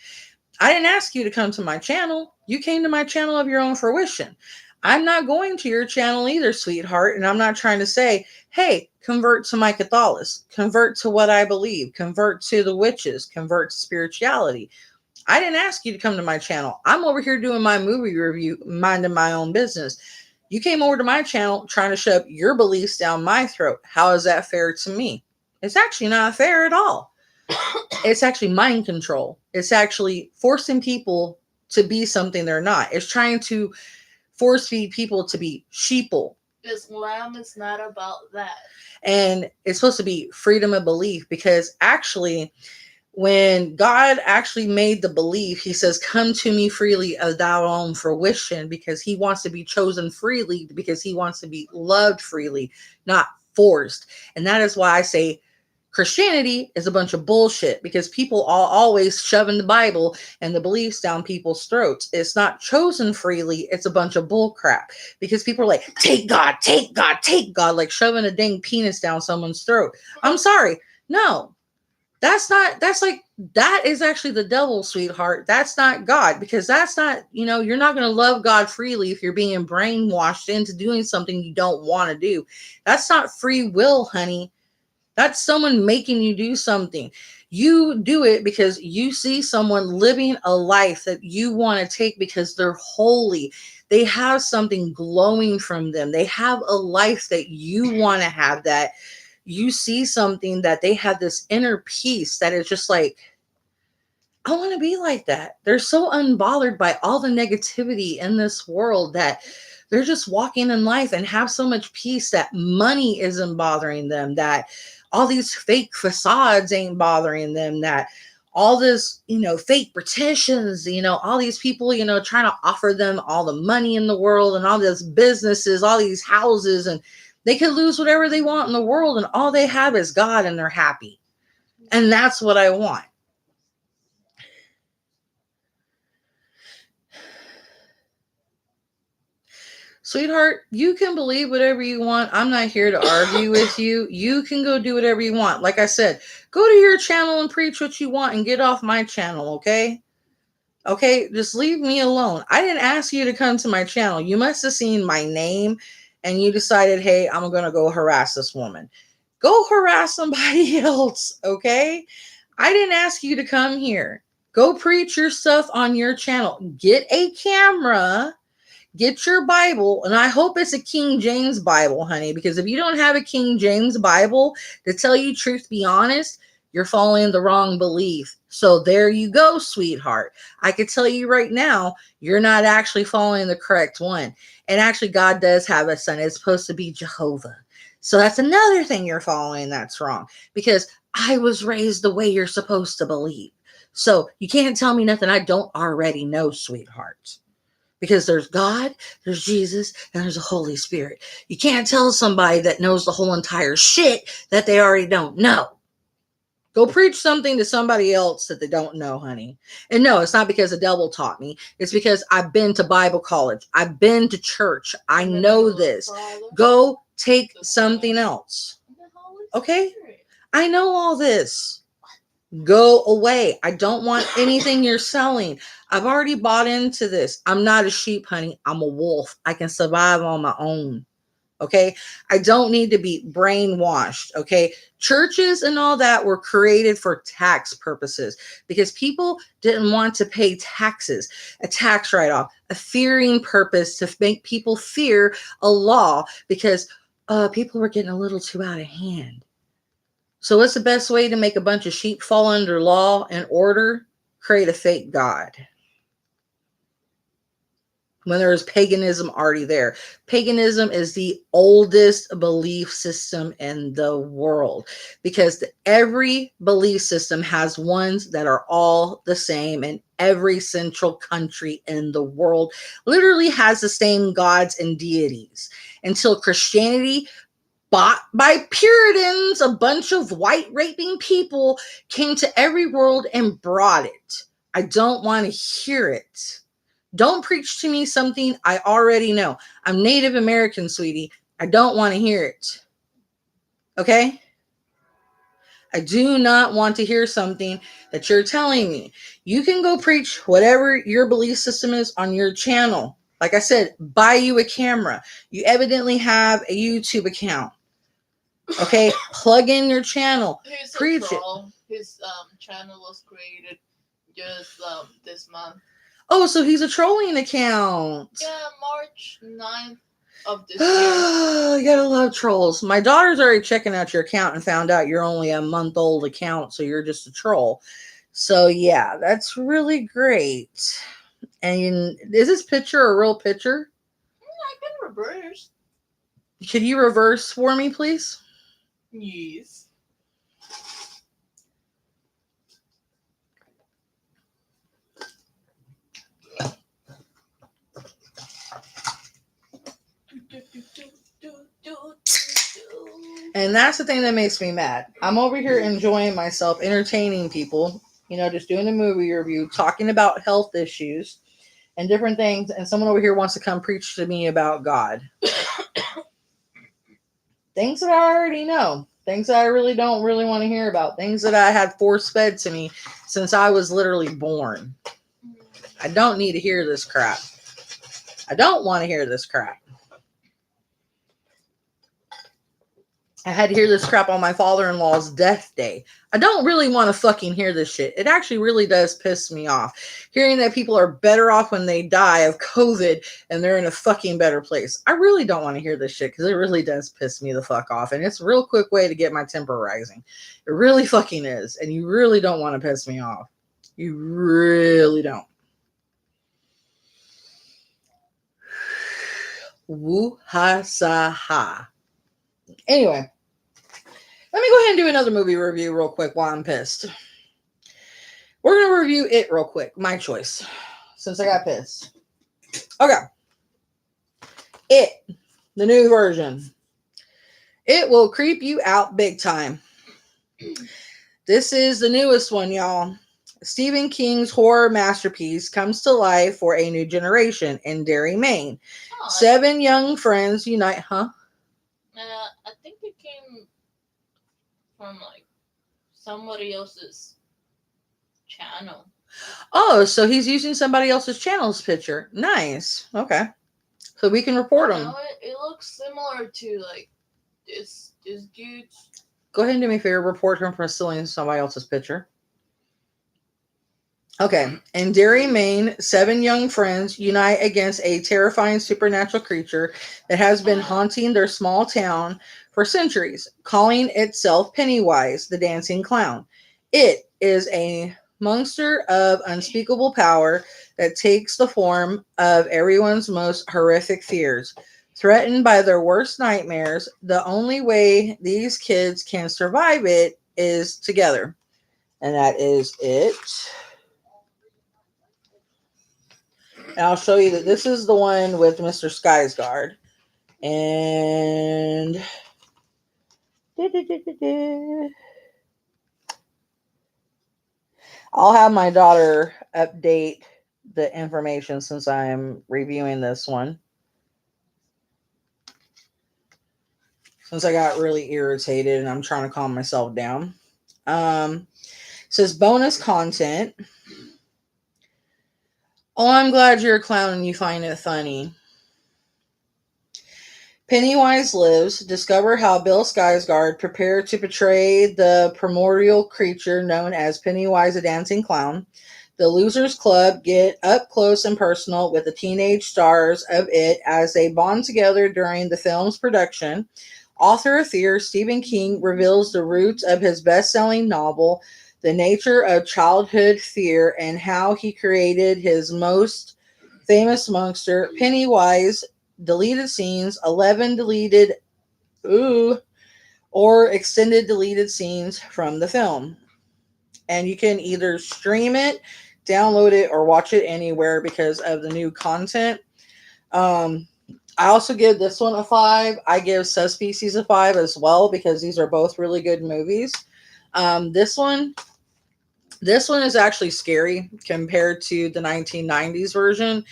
I didn't ask you to come to my channel. You came to my channel of your own fruition. I'm not going to your channel either, sweetheart. And I'm not trying to say, hey, convert to my Catholic, convert to what I believe, convert to the witches, convert to spirituality. I didn't ask you to come to my channel. I'm over here doing my movie review, minding my own business. You came over to my channel trying to shove your beliefs down my throat. How is that fair to me? It's actually not fair at all. It's actually mind control. It's actually forcing people to be something they're not. It's trying to force feed people to be sheeple. Islam is not about that. And it's supposed to be freedom of belief, because actually, when God actually made the belief, he says, come to me freely of thy own fruition, because he wants to be chosen freely, because he wants to be loved freely, not forced. And that is why I say Christianity is a bunch of bullshit, because people are always shoving the Bible and the beliefs down people's throats. It's not chosen freely. It's a bunch of bull crap, because people are like, take God, take God, take God, like shoving a dang penis down someone's throat. I'm sorry. No, that is actually the devil, sweetheart. That's not God, because that's not, you're not going to love God freely if you're being brainwashed into doing something you don't want to do. That's not free will, honey. That's someone making you do something. You do it because you see someone living a life that you want to take, because they're holy. They have something glowing from them. They have a life that you want to have, that you see something that they have this inner peace that is just like, I want to be like that. They're so unbothered by all the negativity in this world that they're just walking in life and have so much peace that money isn't bothering them, that all these fake facades ain't bothering them, that all this, fake pretensions, all these people, trying to offer them all the money in the world and all these businesses, all these houses, and they could lose whatever they want in the world, and all they have is God, and they're happy. And that's what I want. Sweetheart, you can believe whatever you want. I'm not here to argue with you. You can go do whatever you want. Like I said, go to your channel and preach what you want and get off my channel, okay? Okay, just leave me alone. I didn't ask you to come to my channel. You must have seen my name and you decided, hey, I'm going to go harass this woman. Go harass somebody else, okay? I didn't ask you to come here. Go preach your stuff on your channel. Get a camera. Get your Bible, and I hope it's a King James Bible, honey, because if you don't have a King James Bible, to tell you truth, be honest, you're following the wrong belief. So there you go, sweetheart. I could tell you right now, you're not actually following the correct one. And actually, God does have a son. It's supposed to be Jehovah. So that's another thing you're following that's wrong, because I was raised the way you're supposed to believe. So you can't tell me nothing I don't already know, sweetheart. Because there's God, there's Jesus, and there's the Holy Spirit. You can't tell somebody that knows the whole entire shit that they already don't know. Go preach something to somebody else that they don't know, honey. And no, it's not because the devil taught me. It's because I've been to Bible college. I've been to church. I know this. Go take something else. Okay? I know all this. Go away. I don't want anything you're selling. I've already bought into this. I'm not a sheep, honey. I'm a wolf. I can survive on my own. Okay. I don't need to be brainwashed. Okay. Churches and all that were created for tax purposes, because people didn't want to pay taxes, a tax write-off, a fearing purpose to make people fear a law, because people were getting a little too out of hand. So what's the best way to make a bunch of sheep fall under law and order? Create a fake God. When there is paganism already there. Paganism is the oldest belief system in the world, because every belief system has ones that are all the same, and every central country in the world literally has the same gods and deities, until Christianity, bought by Puritans, a bunch of white raping people, came to every world and brought it. I don't want to hear it. Don't preach to me something I already know. I'm Native American, sweetie. I don't want to hear it. Okay? I do not want to hear something that you're telling me. You can go preach whatever your belief system is on your channel. Like I said, buy you a camera. You evidently have a YouTube account. Okay, plug in your channel. He's preach a troll. His channel was created just this month. Oh, so he's a trolling account. Yeah, March 9th. of this year. You gotta love trolls. My daughter's already checking out your account and found out you're only a month old account, so you're just a troll. So yeah, that's really great. And is this picture a real picture? I can reverse. Could you reverse for me, please? Yes. And that's the thing that makes me mad. I'm over here enjoying myself, entertaining people, just doing a movie review, talking about health issues and different things, and someone over here wants to come preach to me about God. Things that I already know. Things that I really don't really want to hear about. Things that I had force fed to me since I was literally born. I don't need to hear this crap. I don't want to hear this crap. I had to hear this crap on my father-in-law's death day. I don't really want to fucking hear this shit. It actually really does piss me off. Hearing that people are better off when they die of COVID and they're in a fucking better place. I really don't want to hear this shit because it really does piss me the fuck off. And it's a real quick way to get my temper rising. It really fucking is. And you really don't want to piss me off. You really don't. Woo ha sa ha. Anyway. Let me go ahead and do another movie review real quick while I'm pissed. We're going to review It real quick. My choice. Since I got pissed. Okay. It. The new version. It will creep you out big time. This is the newest one, y'all. Stephen King's horror masterpiece comes to life for a new generation in Derry, Maine. 7 young friends unite. Huh? I think it came from somebody else's channel. Oh, so he's using somebody else's channel's picture. Nice. Okay. So we can report him. It looks similar to this dude's. Go ahead and do me a favor. Report him for stealing somebody else's picture. Okay. In Derry, Maine, 7 young friends unite against a terrifying supernatural creature that has been haunting their small town for centuries, calling itself Pennywise, the dancing clown. It is a monster of unspeakable power that takes the form of everyone's most horrific fears. Threatened by their worst nightmares, the only way these kids can survive it is together. And that is it. And I'll show you that this is the one with Mr. Skarsgård. And I'll have my daughter update the information since I'm reviewing this one. Since I got really irritated and I'm trying to calm myself down. It says bonus content. Oh, I'm glad you're a clown and you find it funny. Pennywise lives. Discover how Bill Skarsgård prepared to portray the primordial creature known as Pennywise the Dancing Clown. The Losers Club get up close and personal with the teenage stars of it as they bond together during the film's production. Author of Fear, Stephen King reveals the roots of his best-selling novel, the nature of childhood fear, and how he created his most famous monster, Pennywise. Deleted scenes, 11 deleted or extended deleted scenes from the film. And you can either stream it, download it, or watch it anywhere because of the new content. I also give this one a 5. I give Subspecies a 5 as well because these are both really good movies. This one is actually scary compared to the 1990s version.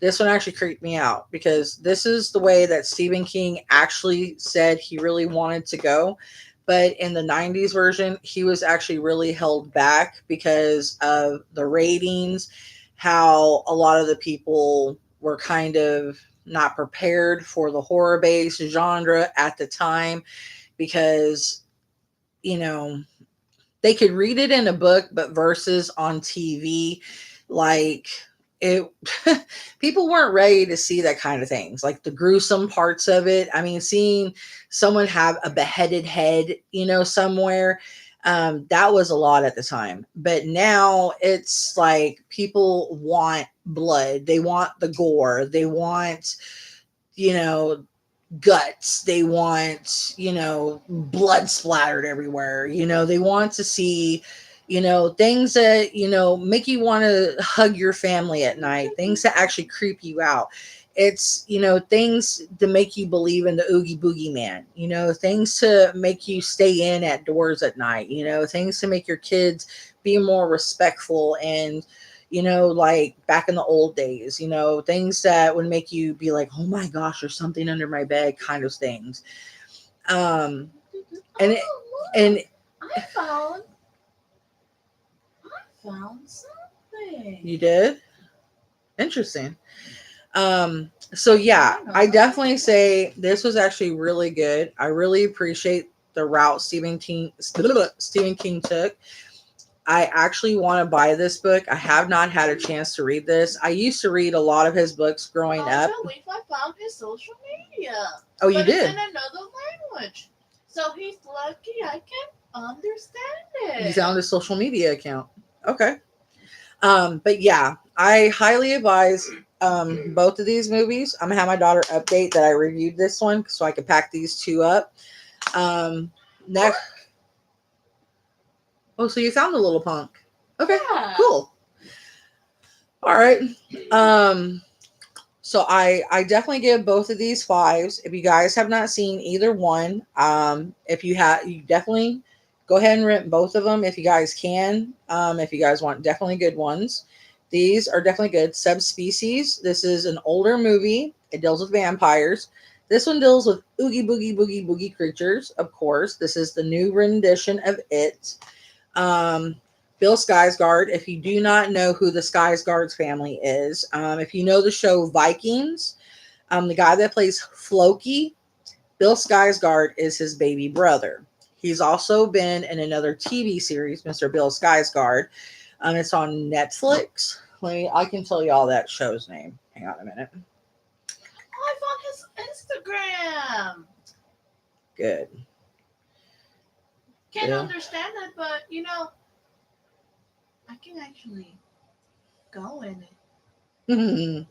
This one actually creeped me out because this is the way that Stephen King actually said he really wanted to go. But in the 90s version, he was actually really held back because of the ratings, how a lot of the people were kind of not prepared for the horror-based genre at the time because, they could read it in a book, but versus on TV, it people weren't ready to see that kind of things, like the gruesome parts of it. I mean, seeing someone have a beheaded head, somewhere, that was a lot at the time. But now it's like people want blood, they want the gore, they want, you know guts, they want, blood splattered everywhere, they want to see, things that, make you want to hug your family at night, things that actually creep you out. It's, things to make you believe in the oogie boogie man, things to make you stay in at doors at night, things to make your kids be more respectful, and like back in the old days, things that would make you be like, oh my gosh, there's something under my bed, kind of things. Um, and it, Oh, and look! I found something. you did? Interesting. So yeah, I definitely say this was actually really good. I really appreciate the route Stephen King took. I actually want to buy this book. I have not had a chance to read this. I used to read a lot of his books growing I up. believe I found his social media. Oh, you But it's did? in another language. So he's lucky I can understand You it. found his social media account. Okay. But yeah, I highly advise both of these movies. I'm gonna have my daughter update that I reviewed this one so I can pack these two up. Next. Oh, so you found a little punk. Okay, Yeah. cool. All right. Um, so I definitely give both of these fives. If you guys have not seen either one, if you have, you definitely go ahead and rent both of them if you guys can. If you guys want definitely good ones, these are definitely good. Subspecies. This is an older movie. It deals with vampires. This one deals with oogie boogie boogie boogie creatures. Of course, this is the new rendition of it. Um, Bill Skarsgård. If you do not know who the Skarsgård family is, if you know the show Vikings, the guy that plays Floki, Bill Skarsgård is his baby brother. He's also been in another TV series, Mr. Bill Skarsgård. It's on Netflix. I can tell you all that show's name. Hang on a minute. Oh, I found his Instagram. Good. Can't Yeah. understand it, but I can actually go in it.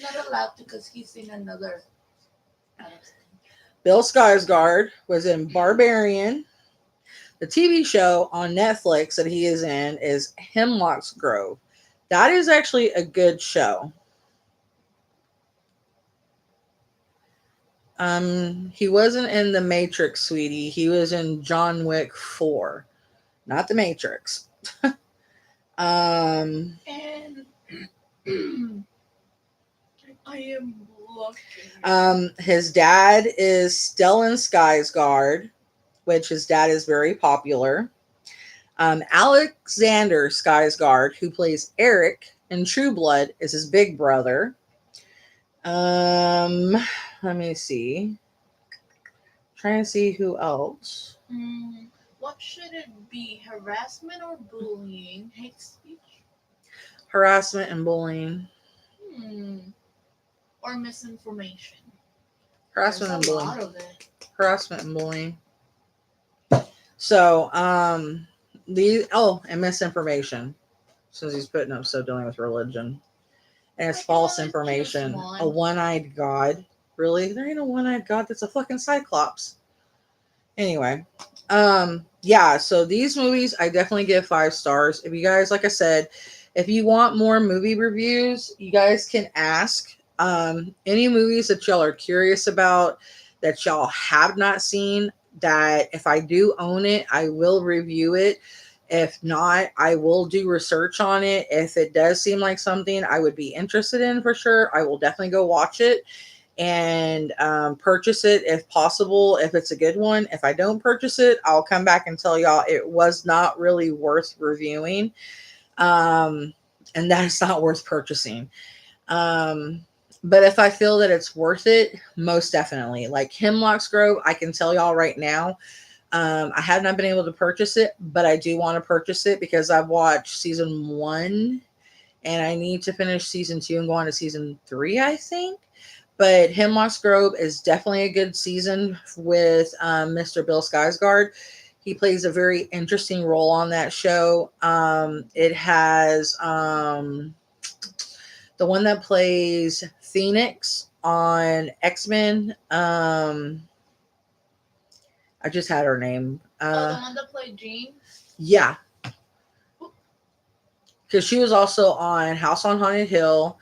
Not allowed to because he's in another. Bill Skarsgård was in Barbarian. The TV show on Netflix that he is in is Hemlock's Grove. That is actually a good show. He wasn't in The Matrix, sweetie. He was in John Wick 4, not The Matrix. And I am looking. His dad is Stellan Skarsgård, which his dad is very popular. Alexander Skarsgård, who plays Eric in True Blood, is his big brother. Let me see. Trying to see who else. What should it be? Harassment or bullying? Hate speech? Harassment and bullying. Or misinformation? Harassment There's and a bullying. lot of it. Harassment and bullying. So, and misinformation. Since he's putting up so dealing with religion. And it's false information. A one-eyed god. Really? There ain't a one-eyed god that's a fucking cyclops. Anyway. Yeah, so these movies I definitely give 5 stars. If you guys, like I said, if you want more movie reviews, you guys can ask. Any movies that y'all are curious about, that y'all have not seen, that if I do own it, I will review it. If not, I will do research on it. If it does seem like something I would be interested in for sure, I will definitely go watch it and purchase it if possible, if it's a good one. If I don't purchase it, I'll come back and tell y'all it was not really worth reviewing. And that is not worth purchasing. But if I feel that it's worth it, most definitely. Like Hemlock's Grove, I can tell y'all right now, I have not been able to purchase it, but I do want to purchase it because I've watched season 1 and I need to finish season 2 and go on to season 3, I think. But Hemlock Grove is definitely a good season with Mr. Bill Skarsgård. He plays a very interesting role on that show. It has the one that plays Phoenix on X-Men. I just had her name. The one that played Jean? Yeah. Because she was also on House on Haunted Hill.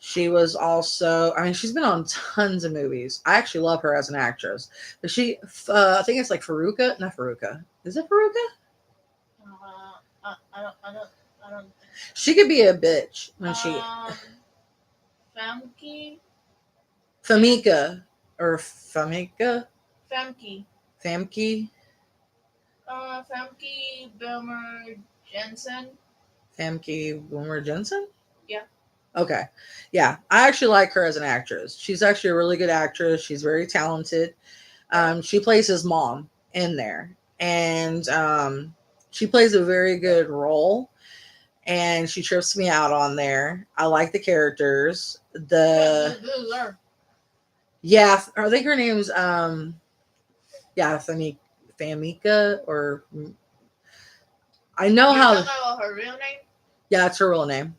She was also, I mean, she's been on tons of movies. I actually love her as an actress. But she, I think it's like Faruka. Not Faruka. Is it Faruka? I don't think. She could be a bitch when Famke. Famika. Or Famika? Famke. Famke? Famke Bilmer Jensen. Famke Wilmer Jensen? Yeah. Okay. Yeah. I actually like her as an actress. She's actually a really good actress. She's very talented. She plays his mom in there. And she plays a very good role. And she trips me out on there. I like the characters. Yeah, I think her name's Famika, or I know You're how. talking about her real name? Yeah, it's her real name.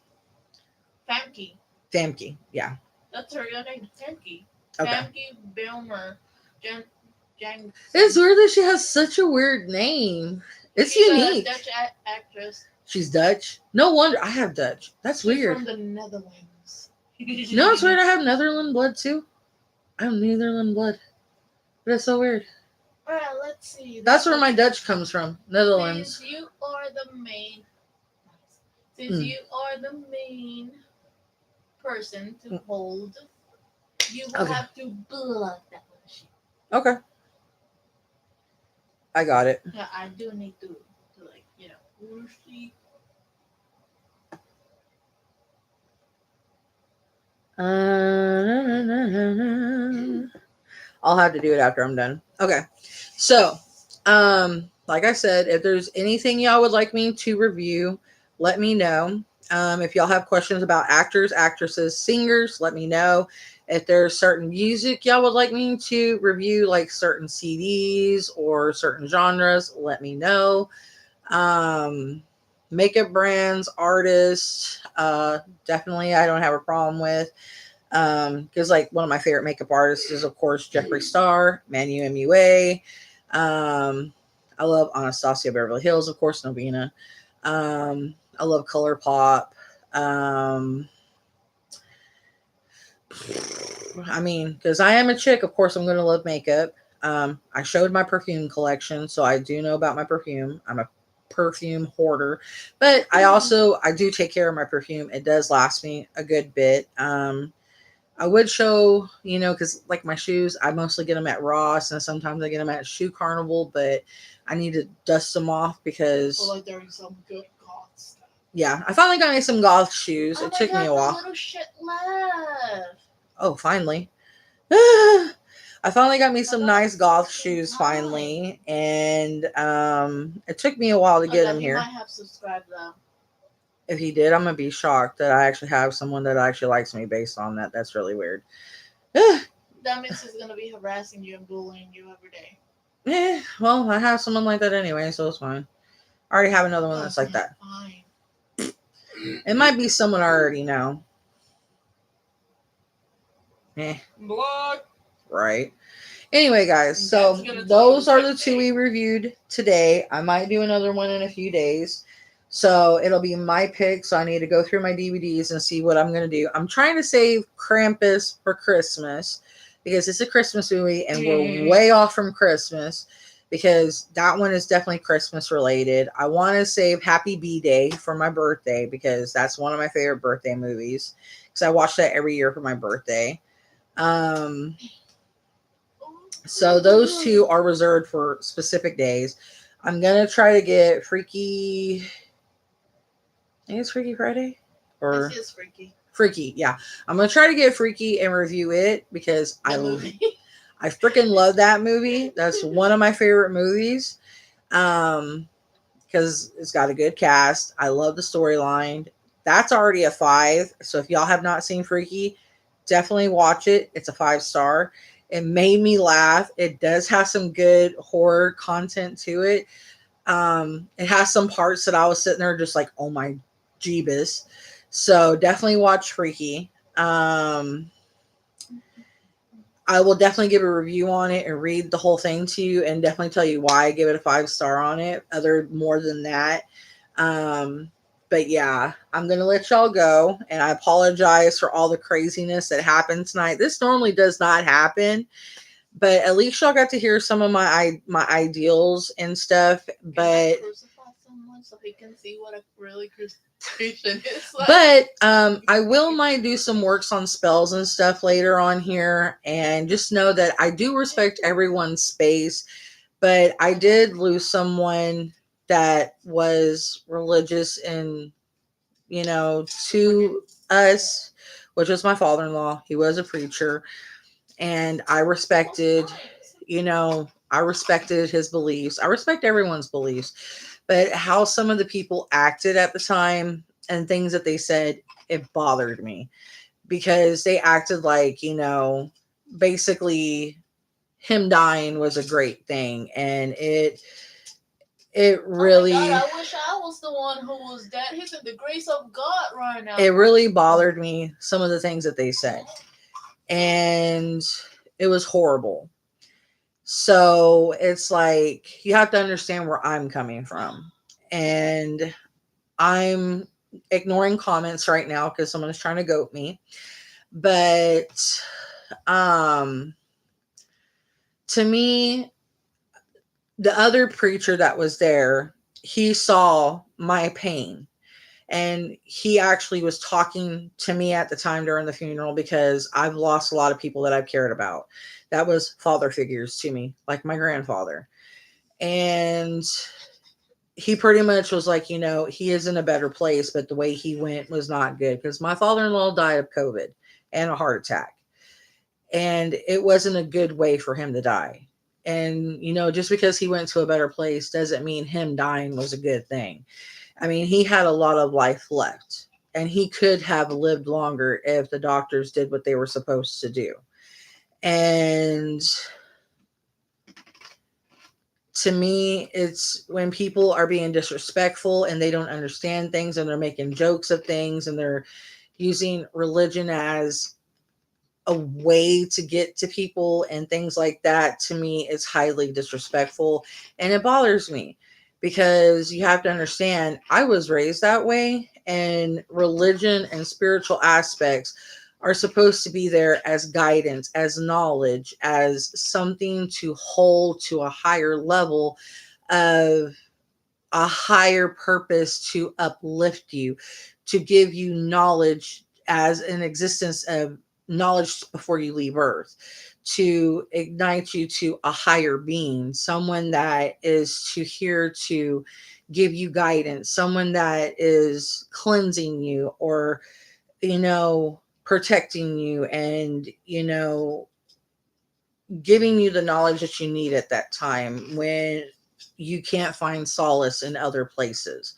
Famke. Yeah. That's her real name, Famke. Okay. Famke Bilmer Jensen. It's weird that she has such a weird name. It's unique. She's a Dutch actress. She's Dutch. No wonder I have Dutch. That's weird. From the Netherlands. No, it's weird. I have Netherlands blood too. I have Netherlands blood. But it's so weird. Alright, let's see. That's where my Dutch comes from. Netherlands. Since you are the main person to hold, you will have to blood that machine. Okay. I got it. Yeah, I do need to see. I'll have to do it after I'm done. Okay. So, like I said, if there's anything y'all would like me to review, let me know. If y'all have questions about actors, actresses, singers, let me know. If there's certain music y'all would like me to review, like certain CDs or certain genres, let me know. Makeup brands, artists, definitely I don't have a problem with. Because like one of my favorite makeup artists is of course Jeffree Star, Manu MUA. I love Anastasia Beverly Hills, of course, Novena. I love ColourPop. I mean, because I am a chick, of course I'm going to love makeup. I showed my perfume collection, so I do know about my perfume. I'm a perfume hoarder, but I do take care of my perfume. It does last me a good bit. I would show, because like my shoes, I mostly get them at Ross, and sometimes I get them at Shoe Carnival, but I need to dust them off because like there's some good goth stuff. Yeah, I finally got me some goth shoes. It took me a while. Little shit left. Oh, finally. I finally got me some nice goth shoes finally, and it took me a while to get them here. Might have subscribed though. If he did, I'm gonna be shocked that I actually have someone that actually likes me based on that. That's really weird. That means he's gonna be harassing you and bullying you every day. Well, I have someone like that anyway, so it's fine. I already have another one that's like that. Fine. It might be someone I already know. Blood. Right. Anyway, guys, so those are the two we reviewed today. I might do another one in a few days. So it'll be my pick. So I need to go through my DVDs and see what I'm going to do. I'm trying to save Krampus for Christmas because it's a Christmas movie and we're way off from Christmas because that one is definitely Christmas related. I want to save Happy B-Day for my birthday because that's one of my favorite birthday movies because I watch that every year for my birthday. So those two are reserved for specific days. I'm going to try to get Freaky... I think it's Freaky Friday? Or it is Freaky. Freaky, yeah. I'm going to try to get Freaky and review it because I freaking love that movie. That's one of my favorite movies. Because it's got a good cast. I love the storyline. That's already a 5. So if y'all have not seen Freaky, definitely watch it. It's a 5-star. It made me laugh. It does have some good horror content to it. It has some parts that I was sitting there just like, oh my jeebus. So definitely watch Freaky. I will definitely give a review on it and read the whole thing to you and definitely tell you why I give it a 5-star on it. Other more than that. Um, but yeah, I'm gonna let y'all go, and I apologize for all the craziness that happened tonight. This normally does not happen, but at least y'all got to hear some of my ideals and stuff. But crucify someone so he can see what a really crucifixion is like. but I will might do some works on spells and stuff later on here, and just know that I do respect everyone's space. But I did lose someone that was religious and to us, which was my father-in-law. He was a preacher, and I respected his beliefs. I respect everyone's beliefs, but how some of the people acted at the time and things that they said, it bothered me because they acted like, basically him dying was a great thing, and it really, oh my God, I wish I was the one who was dead. He's in the grace of God right now. it really bothered me, some of the things that they said, and it was horrible. So it's like you have to understand where I'm coming from. And I'm ignoring comments right now because someone is trying to goat me. But um to me, the other preacher that was there, he saw my pain. And he actually was talking to me at the time during the funeral because I've lost a lot of people that I've cared about. That was father figures to me, like my grandfather. And he pretty much was like, he is in a better place, but the way he went was not good because my father-in-law died of COVID and a heart attack. And it wasn't a good way for him to die. And, just because he went to a better place doesn't mean him dying was a good thing. I mean, he had a lot of life left and he could have lived longer if the doctors did what they were supposed to do. And to me, it's when people are being disrespectful and they don't understand things and they're making jokes of things and they're using religion as a way to get to people and things like that. To me, it's highly disrespectful and it bothers me because you have to understand I was raised that way, and religion and spiritual aspects are supposed to be there as guidance, as knowledge, as something to hold to a higher level of a higher purpose to uplift you, to give you knowledge as an existence of knowledge before you leave Earth, to ignite you to a higher being, someone that is here to give you guidance, someone that is cleansing you or, protecting you and, giving you the knowledge that you need at that time when you can't find solace in other places.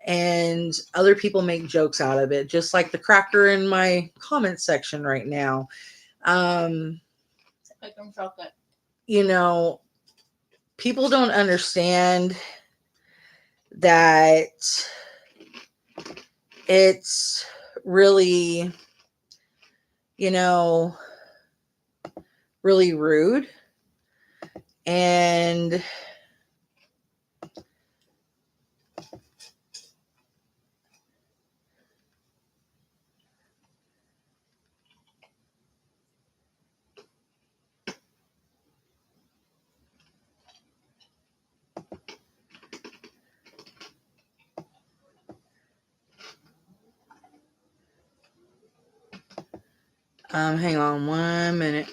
And other people make jokes out of it, just like the cracker in my comment section right now. Um, People don't understand that it's really, really rude. And hang on 1 minute.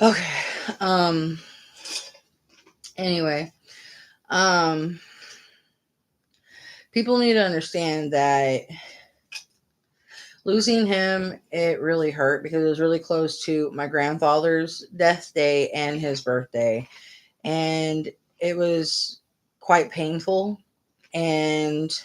Okay. Anyway, um people need to understand that losing him, it really hurt because it was really close to my grandfather's death day and his birthday. And it was quite painful. And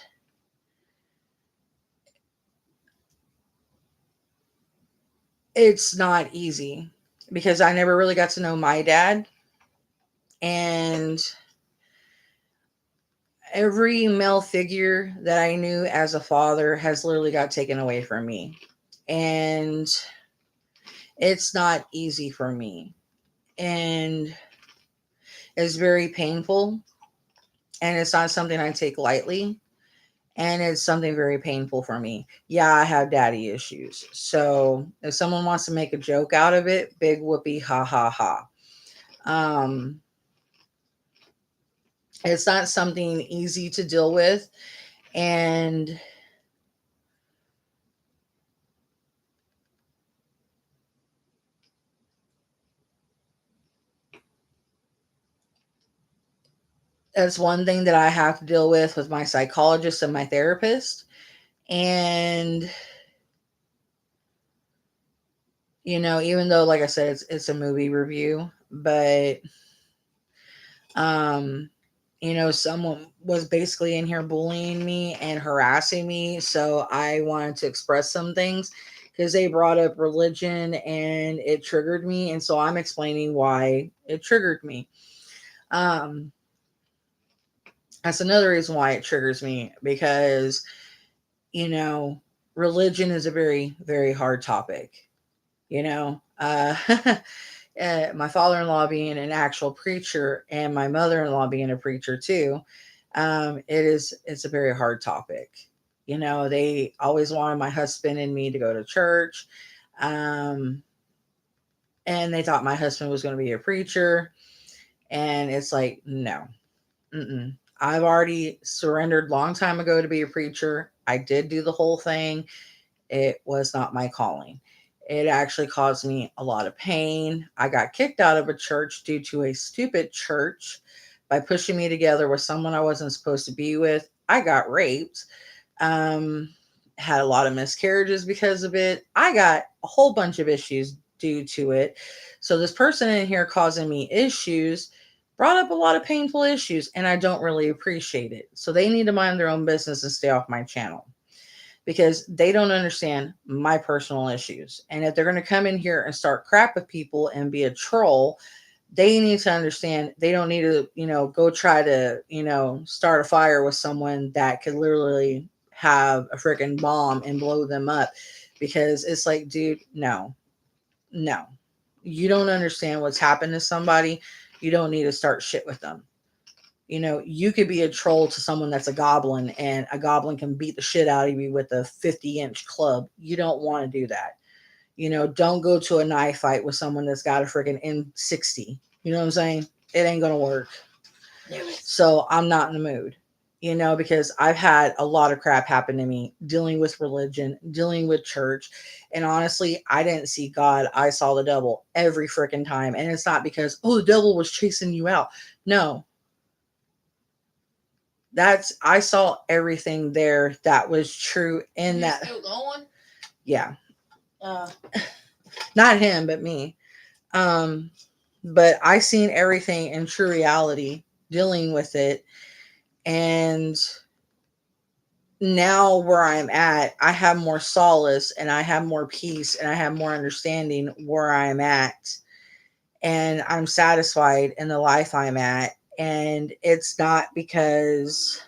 it's not easy because I never really got to know my dad. And every male figure that I knew as a father has literally got taken away from me. And it's not easy for me. And it's very painful. And it's not something I take lightly. And it's something very painful for me. Yeah, I have daddy issues. So if someone wants to make a joke out of it, big whoopee, ha ha ha. Um, it's not something easy to deal with. And that's one thing that I have to deal with my psychologist and my therapist. And even though, like I said, it's a movie review, but um, someone was basically in here bullying me and harassing me, so I wanted to express some things because they brought up religion and it triggered me, and so I'm explaining why it triggered me. Um, that's another reason why it triggers me because you know, religion is a very, very hard topic. You know, my father-in-law being an actual preacher and my mother-in-law being a preacher too, it's a very hard topic. They always wanted my husband and me to go to church, um, and they thought my husband was going to be a preacher, and it's like no, mm-mm. I've already surrendered long time ago to be a preacher. I did do the whole thing. It was not my calling. It actually caused me a lot of pain. I got kicked out of a church due to a stupid church by pushing me together with someone I wasn't supposed to be with. I got raped. Um, had a lot of miscarriages because of it. I got a whole bunch of issues due to it. So this person in here causing me issues brought up a lot of painful issues and I don't really appreciate it. So they need to mind their own business and stay off my channel because they don't understand my personal issues. And if they're going to come in here and start crap with people and be a troll, they need to understand they don't need to, go try to, start a fire with someone that could literally have a freaking bomb and blow them up because it's like, dude, no, no. You don't understand what's happened to somebody. You don't need to start shit with them. You could be a troll to someone that's a goblin and a goblin can beat the shit out of you with a 50-inch club. You don't want to do that. Don't go to a knife fight with someone that's got a freaking M60. You know what I'm saying? It ain't going to work. So I'm not in the mood, because I've had a lot of crap happen to me dealing with religion, dealing with church. And honestly, I didn't see God. I saw the devil every freaking time. And it's not because, oh, the devil was chasing you out. No, I saw everything there that was true in You that. still going? Yeah, Uh, not him, but me. Um, but I seen everything in true reality, dealing with it, and now where I'm at, I have more solace and I have more peace and I have more understanding where I'm at, and I'm satisfied in the life I'm at, and it's not because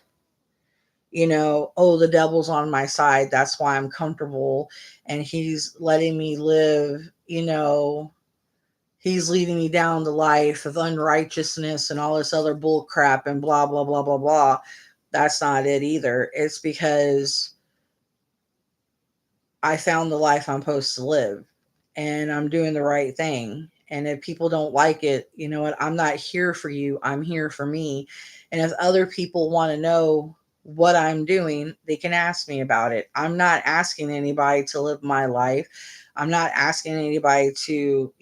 oh, the devil's on my side. That's why I'm comfortable. And he's letting me live, he's leading me down the life of unrighteousness and all this other bull crap and blah, blah, blah, blah, blah. That's not it either. It's because I found the life I'm supposed to live and I'm doing the right thing. And if people don't like it, you know what? I'm not here for you. I'm here for me. And if other people want to know what I'm doing, they can ask me about it. I'm not asking anybody to live my life. I'm not asking anybody to,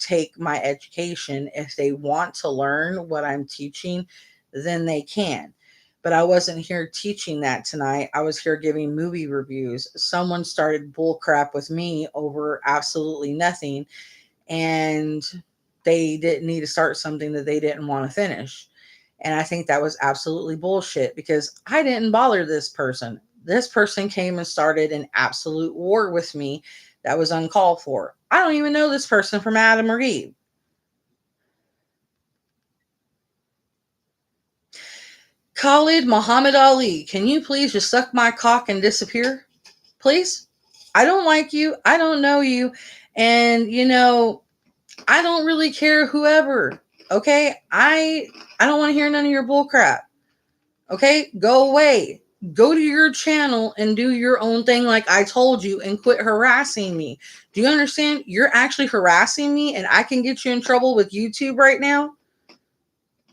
take my education. If they want to learn what I'm teaching, then they can. But I wasn't here teaching that tonight. I was here giving movie reviews. Someone started bullcrap with me over absolutely nothing, and they didn't need to start something that they didn't want to finish. And I think that was absolutely bullshit because I didn't bother this person. This person came and started an absolute war with me that was uncalled for. I don't even know this person from Adam or Eve. Khalid Muhammad Ali, can you please just suck my cock and disappear? Please? I don't like you. I don't know you. And, I don't really care whoever. Okay? I don't want to hear none of your bullcrap. Okay? Go away. Go to your channel and do your own thing like I told you and quit harassing me. Do you understand? You're actually harassing me and I can get you in trouble with YouTube right now.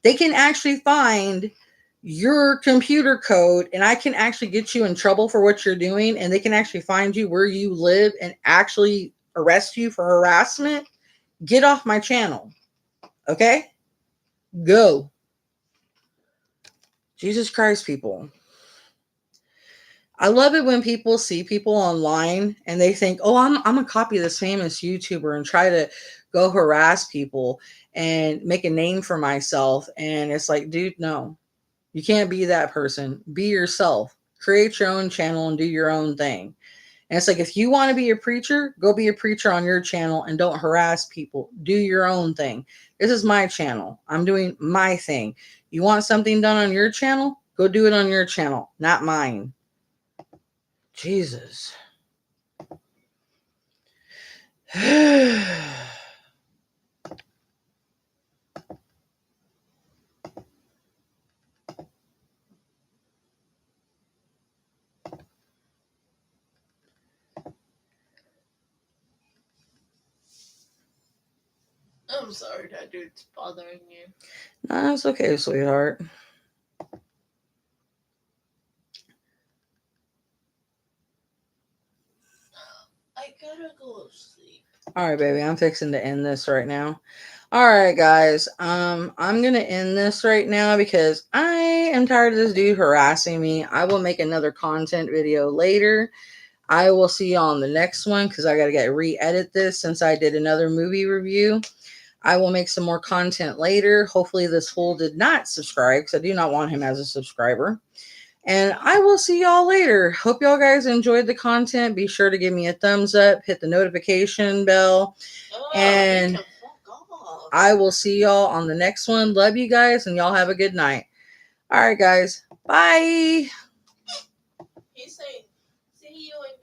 They can actually find your computer code and I can actually get you in trouble for what you're doing, and they can actually find you where you live and actually arrest you for harassment. Get off my channel. Okay? Go. Jesus Christ, people. I love it when people see people online and they think, oh, I'm going to copy this famous YouTuber and try to go harass people and make a name for myself. And it's like, dude, no, you can't be that person. Be yourself. Create your own channel and do your own thing. And it's like, if you want to be a preacher, go be a preacher on your channel and don't harass people. Do your own thing. This is my channel. I'm doing my thing. You want something done on your channel? Go do it on your channel, not mine. Jesus. I'm sorry that dude's bothering you. No, it's okay, sweetheart. I gotta go to sleep. All right, baby, I'm fixing to end this right now. All right, guys. I'm gonna end this right now because I am tired of this dude harassing me. I will make another content video later. I will see you on the next one because I gotta get re-edit this since I did another movie review. I will make some more content later. Hopefully, this fool did not subscribe because I do not want him as a subscriber. And I will see y'all later. Hope y'all guys enjoyed the content. Be sure to give me a thumbs up, hit the notification bell, and I will see y'all on the next one. Love you guys, and y'all have a good night. All right, guys. Bye. He's saying, see you in